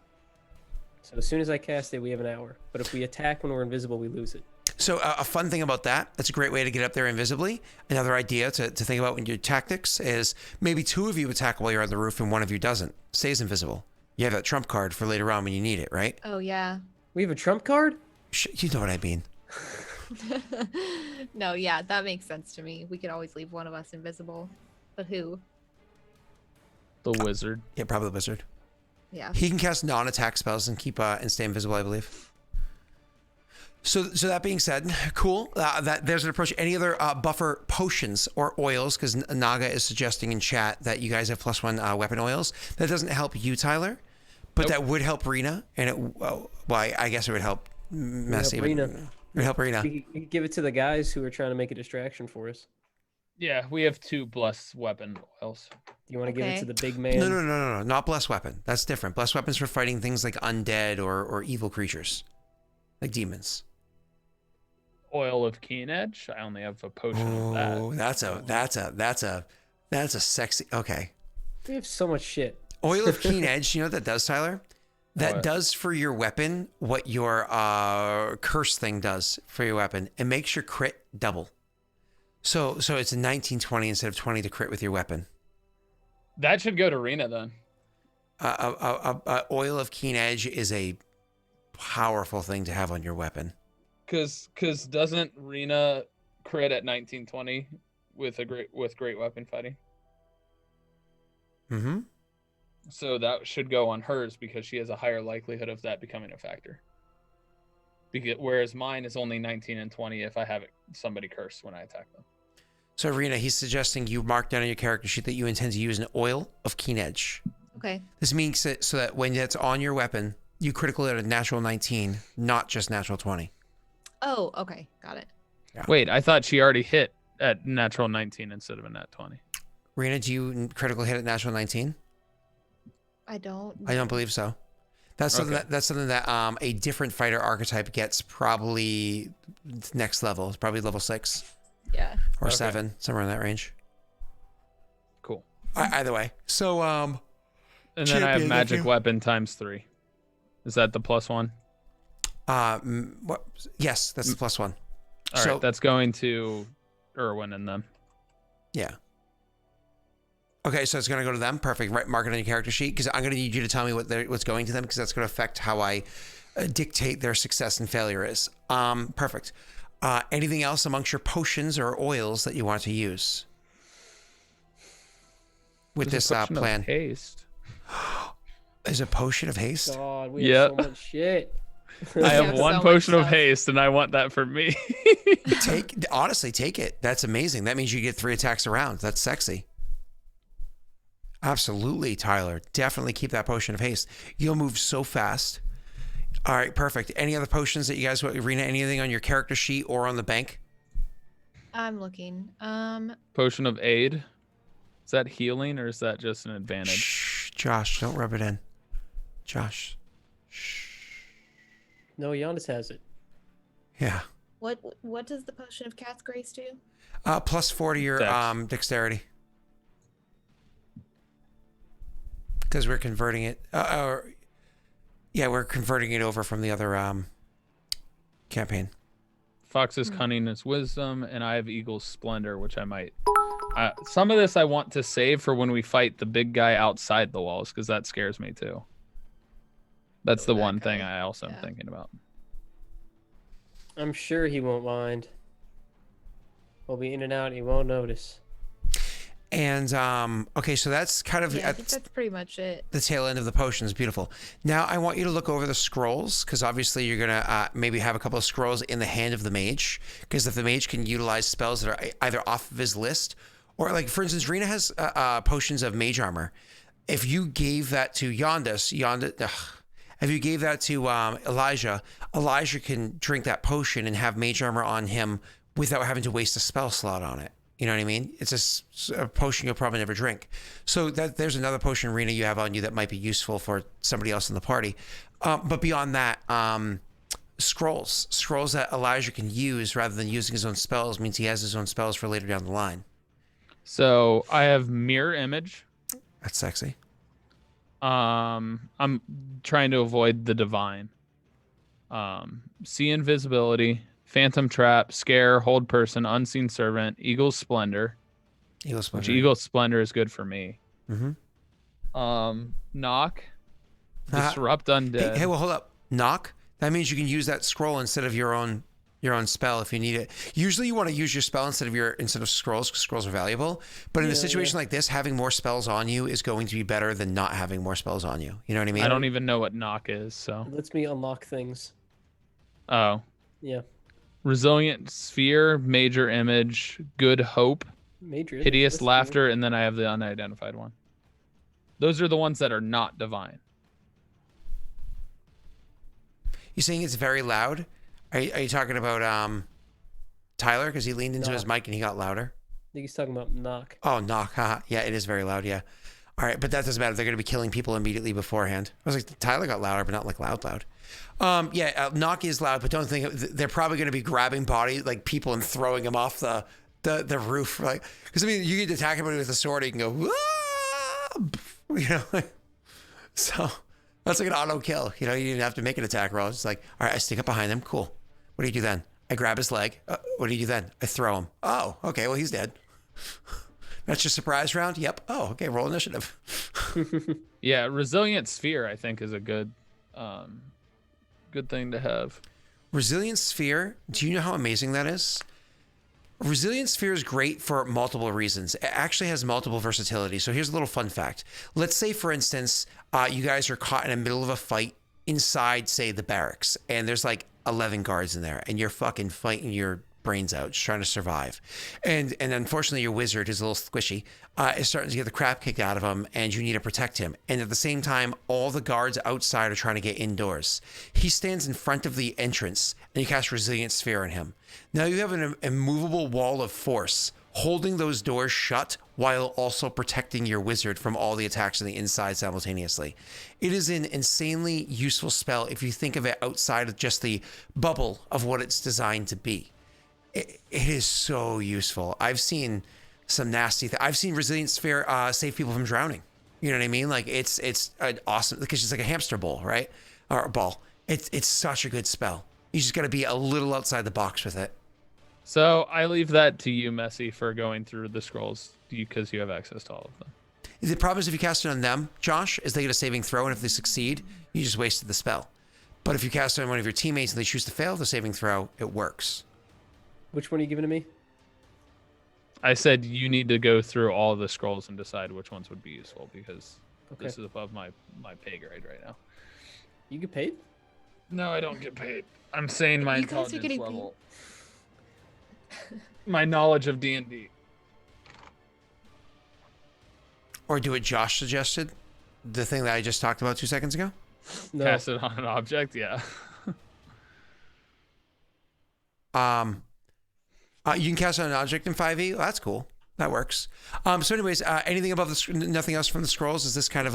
So as soon as I cast it, we have an hour. But if we attack when we're invisible, we lose it. So a fun thing about that's a great way to get up there invisibly. Another idea to think about when you do tactics is maybe 2 of you attack while you're on the roof and 1 of you doesn't. Stays invisible. You have that trump card for later on when you need it, right? Oh, yeah. We have a trump card? You know what I mean. No, yeah, that makes sense to me. We could always leave one of us invisible. But who? The wizard. Yeah, probably the wizard. Yeah. He can cast non-attack spells and keep and stay invisible, I believe. So that being said, cool. That there's an approach. Any other buffer potions or oils? Because Naga is suggesting in chat that you guys have +1 weapon oils. That doesn't help you, Tyler, but Nope. that would help Rena. And I guess it would help Messy. Rena. It would help Rena. You could give it to the guys who are trying to make a distraction for us. Yeah, we have 2 bless weapon oils. Do you want to give it Okay. to the big man? No. Not blessed weapon. That's different. Blessed weapons for fighting things like undead or evil creatures, like demons. Oil of Keen Edge. I only have a potion of that. Oh, that's a sexy. Okay. We have so much shit. Oil of Keen Edge. You know what that does, Tyler? That What? does for your weapon what your curse thing does for your weapon. It makes your crit double. So it's a 19-20 instead of 20 to crit with your weapon. That should go to Rena then. Oil of Keen Edge is a powerful thing to have on your weapon. Cause doesn't Rena crit at 19-20 with great weapon fighting? Mm-hmm. So that should go on hers because she has a higher likelihood of that becoming a factor. Whereas mine is only 19 and 20 if I have somebody curse when I attack them. So, Rena, he's suggesting you mark down on your character sheet that you intend to use an Oil of Keen Edge. Okay. This means that so that when it's on your weapon, you critical hit a natural 19, not just natural 20. Oh, okay. Got it. Yeah. Wait, I thought she already hit at natural 19 instead of a nat 20. Rena, do you critical hit at natural 19? I don't. I don't believe so. That's something Okay. that's something that a different fighter archetype gets probably next level. It's probably level 6 Yeah. or Okay. 7, somewhere in that range. Cool. Either way. So And then I have Champion, magic thank you. weapon ×3. Is that the +1? what? Yes, that's the +1. All right, So that's going to Irwin and them. yeah. Okay, so it's going to go to them. Perfect. Right, mark it on your character sheet because I'm going to need you to tell me what's going to them because that's going to affect how I dictate their success and failure is. Perfect. Anything else amongst your potions or oils that you want to use with There's this a potion of plan? haste. Is a potion of haste? God, we Yep. have so much shit. I have so one much potion of stuff. haste, and I want that for me. Honestly, take it. That's amazing. That means you get 3 attacks around. That's sexy. Absolutely, Tyler. Definitely keep that potion of haste. You'll move so fast. All right, perfect. Any other potions that you guys want, Rena? Anything on your character sheet or on the bank? I'm looking. Potion of aid. Is that healing or is that just an advantage? Shh, Josh, don't rub it in. Josh. No, Giannis has it. Yeah. What does the potion of cat's grace do? +4 to your Dex. dexterity. Because we're converting it. We're converting it over from the other campaign. Fox's cunning is wisdom, and I have Eagle's splendor, which I might. Some of this I want to save for when we fight the big guy outside the walls, because that scares me too. That's the that one thing guy. I also am Yeah. thinking about. I'm sure he won't mind. We'll be in and out and he won't notice. And okay, so that's kind of Yeah, I at think that's pretty much it. the tail end of the potions. Beautiful. Now I want you to look over the scrolls because obviously you're gonna maybe have a couple of scrolls in the hand of the mage because if the mage can utilize spells that are either off of his list or like for instance, Rena has potions of mage armor. If you gave that to if you gave that to Elijah can drink that potion and have mage armor on him without having to waste a spell slot on it. You know what I mean? It's a potion you'll probably never drink. So there's another potion, Rena, you have on you that might be useful for somebody else in the party. But beyond that, scrolls that Elijah can use rather than using his own spells means he has his own spells for later down the line. So I have mirror image. That's sexy. I'm trying to avoid the divine. See invisibility, phantom trap, scare, hold person, unseen servant, eagle's splendor. Eagle Which Splendor. eagle's splendor is good for me. Mm-hmm. Knock, disrupt undead. Hey, well, hold up. Knock. That means you can use that scroll instead of your own spell if you need it. Usually you want to use your spell instead of scrolls because scrolls are valuable. But in a situation like this, having more spells on you is going to be better than not having more spells on you. You know what I mean? I don't even know what knock is. So It lets me unlock things. oh, Yeah. Resilient Sphere, Major Image, Good Hope, Major image, Hideous that's cool. Laughter, and then I have the unidentified one. Those are the ones that are not divine. You saying it's very loud? Are you talking about Tyler? Because he leaned into his Knock. mic and he got louder. I think he's talking about knock. Oh, knock. Haha. Yeah, it is very loud. Yeah. All right, but that doesn't matter. They're going to be killing people immediately beforehand. I was like, Tyler got louder, but not like loud. Yeah, knock is loud, but don't think they're probably going to be grabbing like people and throwing them off the roof, like because I mean you can attack somebody with a sword, you can go, you know, so that's like an auto kill. You know, you didn't have to make an attack roll. It's like, all right, I sneak up behind him. Cool. What do you do then? I grab his leg. What do you do then? I throw him. Oh, okay. Well, he's dead. That's your surprise round? Yep. Oh, okay. Roll initiative. Yeah, Resilient Sphere, I think, is a good thing to have. Resilient Sphere, do you know how amazing that is? Resilient Sphere is great for multiple reasons. It actually has multiple versatility. So here's a little fun fact. Let's say, for instance, you guys are caught in the middle of a fight inside, say, the barracks, and there's like 11 guards in there, and you're fucking fighting your brains out, just trying to survive. And unfortunately, your wizard is a little squishy, is starting to get the crap kicked out of him, and you need to protect him. And at the same time, all the guards outside are trying to get indoors. He stands in front of the entrance, and you cast Resilient Sphere on him. Now you have an immovable wall of force holding those doors shut while also protecting your wizard from all the attacks on the inside simultaneously. It is an insanely useful spell if you think of it outside of just the bubble of what it's designed to be. It is so useful. I've seen some nasty I've seen Resilient Sphere save people from drowning. You know what I mean? Like it's an awesome, because it's like a hamster ball, right? Or a ball. It's such a good spell. You just got to be a little outside the box with it. So I leave that to you, Messi, for going through the scrolls because you have access to all of them. The problem is if you cast it on them, Josh, is they get a saving throw, and if they succeed, you just wasted the spell. But if you cast it on one of your teammates and they choose to fail the saving throw, it works. Which one are you giving to me? I said you need to go through all of the scrolls and decide which ones would be useful because this is above my pay grade right now. You get paid? No, I don't get paid. I'm saying my You guys are intelligence getting level. My knowledge of D&D. Or do what Josh suggested, the thing that I just talked about 2 seconds ago. No. Cast it on an object, yeah. You can cast it on an object in 5e. Well, that's cool. That works. So anyways, anything above nothing else from the scrolls? Is this kind of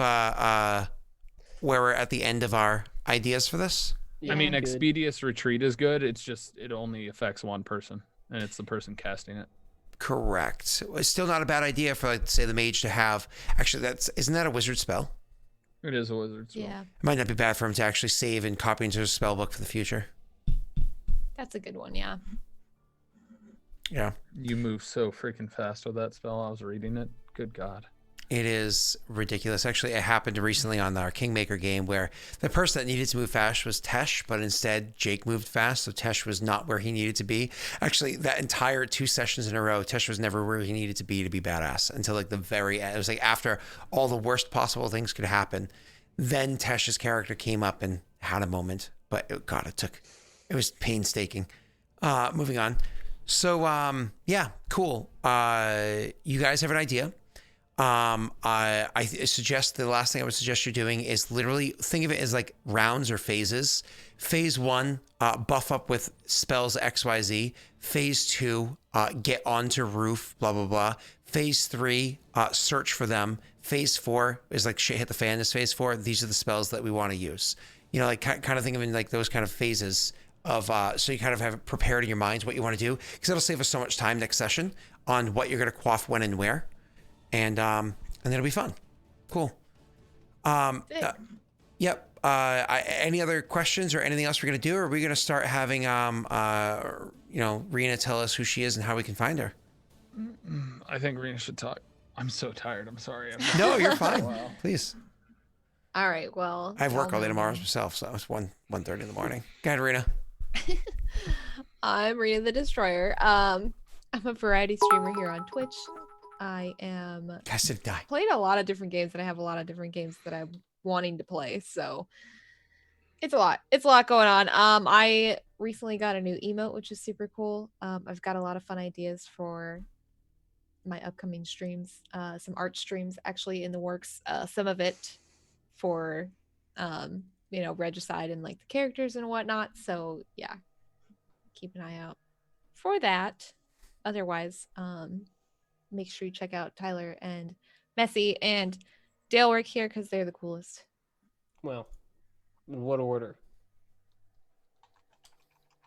where we're at the end of our ideas for this? I mean, good. Expeditious Retreat is good. It's just, it only affects one person, and it's the person casting it. Correct. It's still not a bad idea for, like, say, the mage to have. Actually, isn't that a wizard spell? It is a wizard spell. Yeah, It might not be bad for him to actually save and copy into his spell book for the future. that's a good one. Yeah. Yeah. You move so freaking fast with that spell. I was reading it. Good God. It is ridiculous. Actually, it happened recently on our Kingmaker game where the person that needed to move fast was Tesh, but instead Jake moved fast, so Tesh was not where he needed to be. Actually, that entire 2 sessions in a row, Tesh was never where he needed to be badass until like the very end. It was like after all the worst possible things could happen, then Tesh's character came up and had a moment. But it was painstaking. Moving on. So yeah, cool. You guys have an idea. I suggest the last thing I would suggest you're doing is literally think of it as like rounds or phases. Phase 1, buff up with spells XYZ. Phase 2, get onto roof, blah, blah, blah. Phase 3, search for them. Phase 4 is like shit hit the fan. This phase 4, these are the spells that we want to use. You know, like kind of think of it in like those kind of phases of, so you kind of have it prepared in your minds what you want to do, because it'll save us so much time next session on what you're going to quaff when and where. And it'll be fun. Cool. Yep. Any other questions or anything else we're gonna do? Or are we gonna start having Rena tell us who she is and how we can find her? I think Rena should talk. I'm so tired. I'm sorry. No, you're fine. Please. All right. Well, I have work all day tomorrow myself, so it's 1:30 in the morning. Go ahead, Rena. I'm Rena the Destroyer. I'm a variety streamer here on Twitch. I am playing a lot of different games, and I have a lot of different games that I'm wanting to play. So it's a lot. It's a lot going on. I recently got a new emote, which is super cool. I've got a lot of fun ideas for my upcoming streams. Some art streams actually in the works. Some of it for, Regicide and like the characters and whatnot. So yeah, keep an eye out for that. Otherwise, make sure you check out Tyler and Messy and Daelric here because they're the coolest. Well, in what order?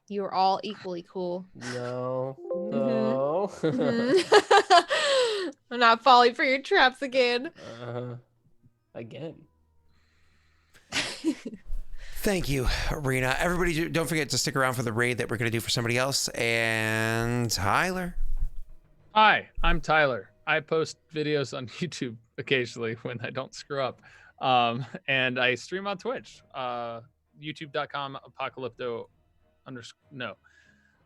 You are all equally cool. No. Mhm. No. Mhm. I'm not falling for your traps again. Again. Thank you, Rena. Everybody, don't forget to stick around for the raid that we're going to do for somebody else. And Tyler. Hi, I'm Tyler. I post videos on YouTube occasionally when I don't screw up. And I stream on Twitch. YouTube.com apocalypto no.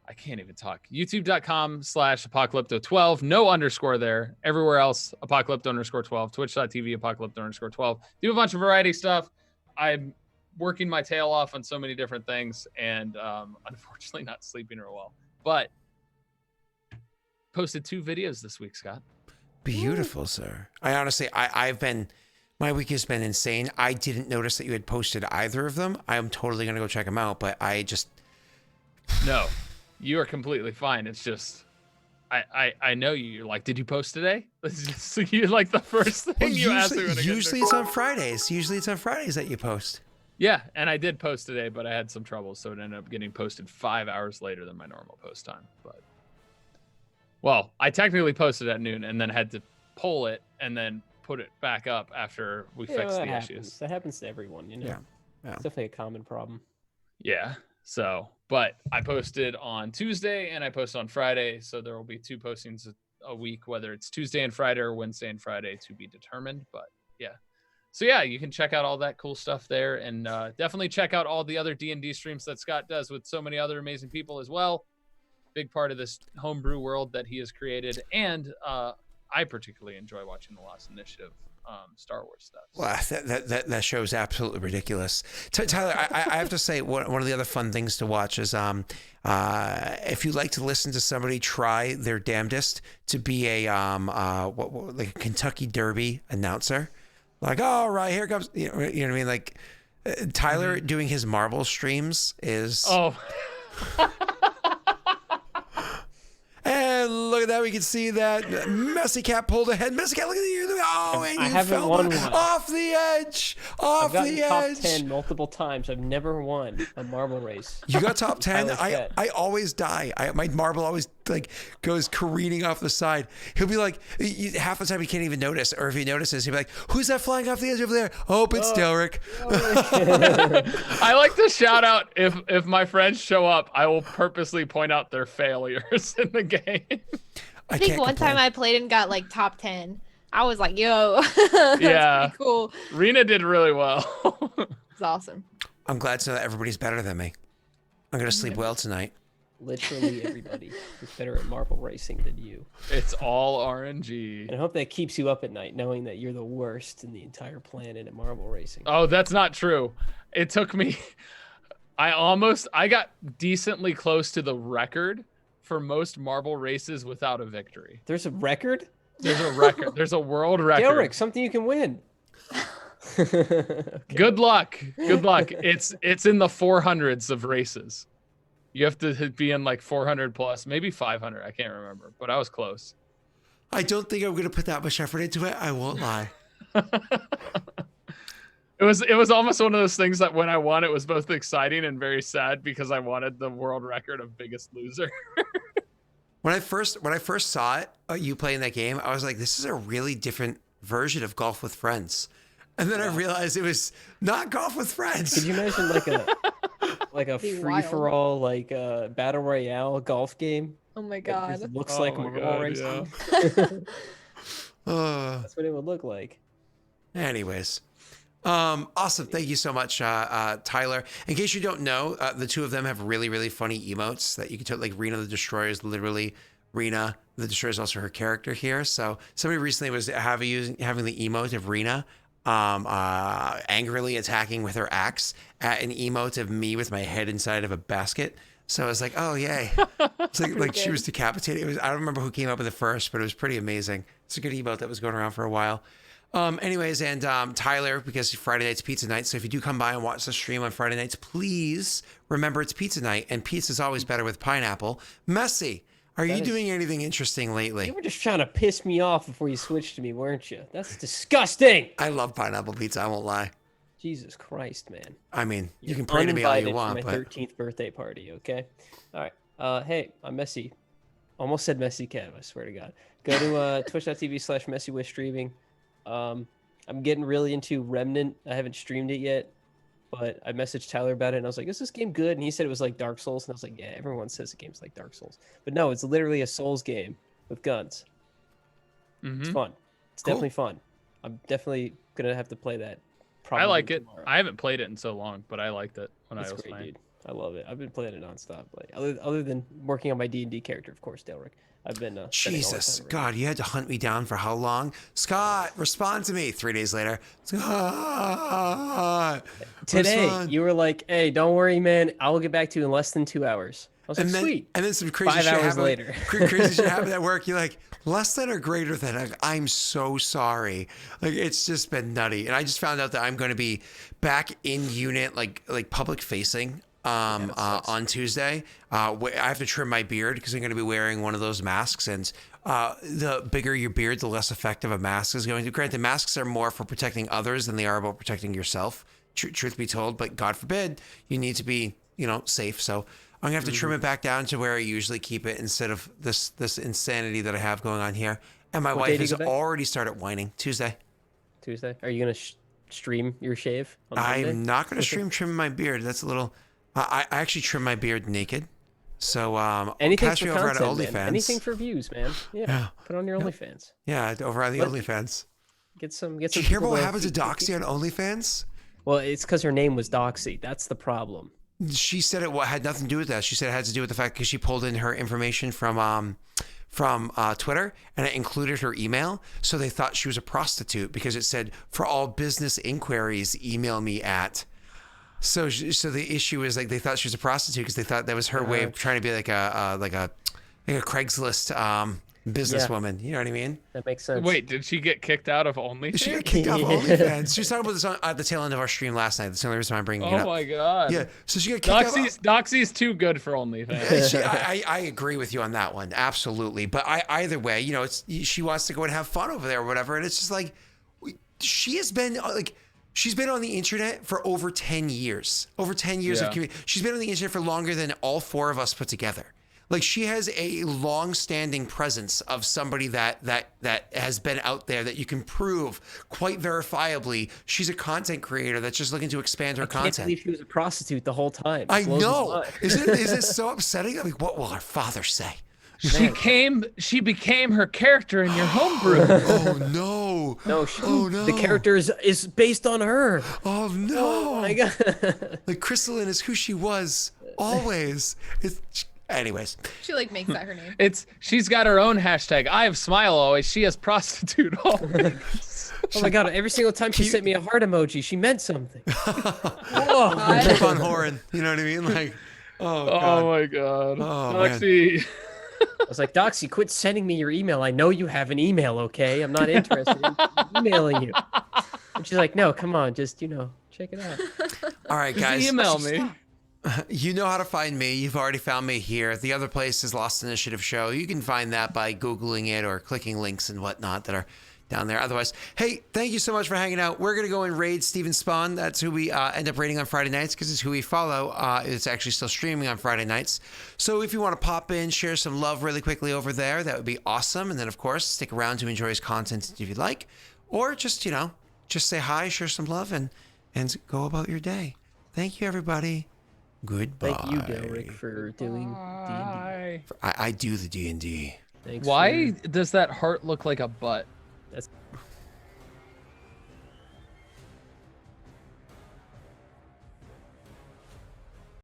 I can't even talk. YouTube.com/apocalypto12. No underscore there. Everywhere else, apocalypto_12. Twitch.tv apocalypto_12. Do a bunch of variety stuff. I'm working my tail off on so many different things, and unfortunately not sleeping real well. But posted 2 videos this week, Scott. Beautiful, sir. I honestly, my week has been insane. I didn't notice that you had posted either of them. I am totally going to go check them out, but I just... No, you are completely fine. It's just, I know you. You're like, did you post today? You're like the first thing you ask me. Usually it's on Fridays. Usually it's on Fridays that you post. Yeah, and I did post today, but I had some trouble, so it ended up getting posted 5 hours later than my normal post time. But, well, I technically posted at noon and then had to pull it and then put it back up after we fixed the issues. That happens to everyone, Yeah. It's definitely a common problem. Yeah. So, but I posted on Tuesday and I posted on Friday, so there will be 2 postings a week, whether it's Tuesday and Friday or Wednesday and Friday to be determined. But yeah. So yeah, you can check out all that cool stuff there, and definitely check out all the other D&D streams that Scott does with so many other amazing people as well. Big part of this homebrew world that he has created, and I particularly enjoy watching the Lost Initiative Star Wars stuff. Well, that show is absolutely ridiculous. Tyler, I have to say, one of the other fun things to watch is if you like to listen to somebody try their damnedest to be a like a Kentucky Derby announcer. Like, all right, here comes, you know what I mean? Like, Tyler doing his marble streams is... Oh. And look at that. We can see that Messy Cat pulled ahead. Messy Cat, look at you. Oh, and I you haven't fell won back. one. Off the edge. Off I've gotten the top edge. 10 multiple times. I've never won a marble race. You got top 10? Tyler's I always die. My marble always like goes careening off the side. He'll be like, half the time he can't even notice. Or if he notices, he'll be like, who's that flying off the edge over there? Oh, it's Daelric. I like to shout out if my friends show up, I will purposely point out their failures in the game. I think one time I played and got like top 10. I was like, yo, that's Yeah. pretty cool. Rena did really well. It's awesome. I'm glad to know that everybody's better than me. I'm going to sleep well tonight. Literally everybody is better at marble racing than you. It's all RNG. And I hope that keeps you up at night, knowing that you're the worst in the entire planet at marble racing. Oh, that's not true. It took me, I got decently close to the record for most marble races without a victory. There's a record? There's a record. There's a world record. Daelric, something you can win. Good luck. Good luck. It's in the 400s of races. You have to be in like 400 plus, maybe 500. I can't remember, but I was close. I don't think I'm going to put that much effort into it. I won't lie. It was almost one of those things that when I won, it was both exciting and very sad because I wanted the world record of biggest loser. When I first saw it, you playing that game, I was like, this is a really different version of Golf with Friends. And then I realized it was not Golf with Friends. Could you imagine like a Be free for all battle royale golf game? Oh my That god. just looks Oh like my marble God, racing. That's what it would look like. Anyways. Awesome. Thank you so much, Tyler. In case you don't know, the two of them have really, really funny emotes that you can tell. Like Rena the Destroyer is literally Rena the Destroyer is also her character here. So somebody recently was having the emote of Rena angrily attacking with her axe at an emote of me with my head inside of a basket. So I was like, oh yay! It's like she was decapitated. It was, I don't remember who came up with it first, but it was pretty amazing. It's a good emote that was going around for a while. Anyways, and Tyler, because Friday night's pizza night, so if you do come by and watch the stream on Friday nights, please remember it's pizza night, and pizza's always better with pineapple. Messy, are you doing anything interesting lately? You were just trying to piss me off before you switched to me, weren't you? That's disgusting. I love pineapple pizza. I won't lie. Jesus Christ, man. I mean, you can pray to me all you want, for my 13th birthday party, okay? All right. Hey, I'm Messy. Almost said Messy Kev, I swear to God. Go to twitch.tv/MessyWith streaming. I'm getting really into Remnant. I haven't streamed it yet, but I messaged Tyler about it, and I was like, is this game good? And he said it was like Dark Souls, and I was like, yeah, everyone says the game's like Dark Souls. But no, it's literally a Souls game with guns. It's fun. It's definitely fun. I'm definitely going to have to play that. I like it. Tomorrow. I haven't played it in so long, but I liked it when I was great, playing. Dude. I love it. I've been playing it nonstop. Like other than working on my D&D character, of course, Daelric. I've been Jesus God, you had to hunt me down for how long? Scott, respond to me. 3 days later, Scott, today respond. you were like, "Hey, don't worry, man. I will get back to you in less than 2 hours." I was like, "Sweet." And then some crazy 5 shit hours happened. later. Crazy shit happened at work. You're like, less than or greater than? Like, I'm so sorry. Like, it's just been nutty. And I just found out that I'm going to be back in unit, like public facing. On Tuesday, I have to trim my beard because I'm going to be wearing one of those masks, and the bigger your beard, the less effective a mask is going to. Granted, masks are more for protecting others than they are about protecting yourself. Truth be told, but God forbid you need to be, safe. So I'm gonna have to trim it back down to where I usually keep it instead of this insanity that I have going on here. And my wife has already started whining. Tuesday. Are you gonna stream your shave? On Monday? I'm not gonna stream trimming my beard. That's a little. I actually trim my beard naked. So anything catch for me over at content, OnlyFans. man. Anything for views, man. Yeah. Put on your OnlyFans. Yeah, over on the OnlyFans. Get some. Did you hear about what happened to Doxy on OnlyFans? Well, it's because her name was Doxy. That's the problem. She said it had nothing to do with that. She said it had to do with the fact because she pulled in her information from Twitter, and it included her email. So they thought she was a prostitute because it said, "For all business inquiries, email me at." So the issue is, like, they thought she was a prostitute because they thought that was her way of trying to be like a Craigslist businesswoman. You know what I mean? That makes sense. Wait, did she get kicked out of OnlyFans? She got kicked off OnlyFans. She was talking about this at the tail end of our stream last night. That's the only reason I'm bringing it up. Oh my God. Yeah. So she got kicked off. Doxy's too good for OnlyFans. I agree with you on that one. Absolutely. But either way, she wants to go and have fun over there or whatever. And it's just like, she has been like, she's been on the internet for over 10 years. Over 10 years of community. She's been on the internet for longer than all four of us put together. Like, she has a long-standing presence of somebody that has been out there that you can prove quite verifiably. She's a content creator that's just looking to expand her content. I can't believe she was a prostitute the whole time. I know. Is it so upsetting? I mean, what will her father say? She became her character in your homebrew. Oh no! No, no! The character is based on her. Oh no! Oh my God! Like, Crystalline is who she was always. Anyways, She makes that her name. She's got her own hashtag. I have smile always. She has prostitute always. Oh my God! Every single time she sent me a heart emoji, she meant something. Whoa! keep on whoring. You know what I mean? Like, oh God. Oh my God. Oh, Doxy. I was like, Doxy, quit sending me your email. I know you have an email, okay? I'm not interested in emailing you. And she's like, no, come on, just, check it out. All right, guys. Email me. You know how to find me. You've already found me here. The other place is Lost Initiative Show. You can find that by Googling it or clicking links and whatnot that are down there. Otherwise, hey, thank you so much for hanging out. We're going to go and raid Steven Spawn. That's who we end up raiding on Friday nights because it's who we follow. It's actually still streaming on Friday nights. So if you want to pop in, share some love really quickly over there, that would be awesome. And then, of course, stick around to enjoy his content if you'd like. Or just, just say hi, share some love, and go about your day. Thank you, everybody. Goodbye. Thank you, Daelric, for doing D&D. I do the D&D. Thanks. Why does that heart look like a butt? That's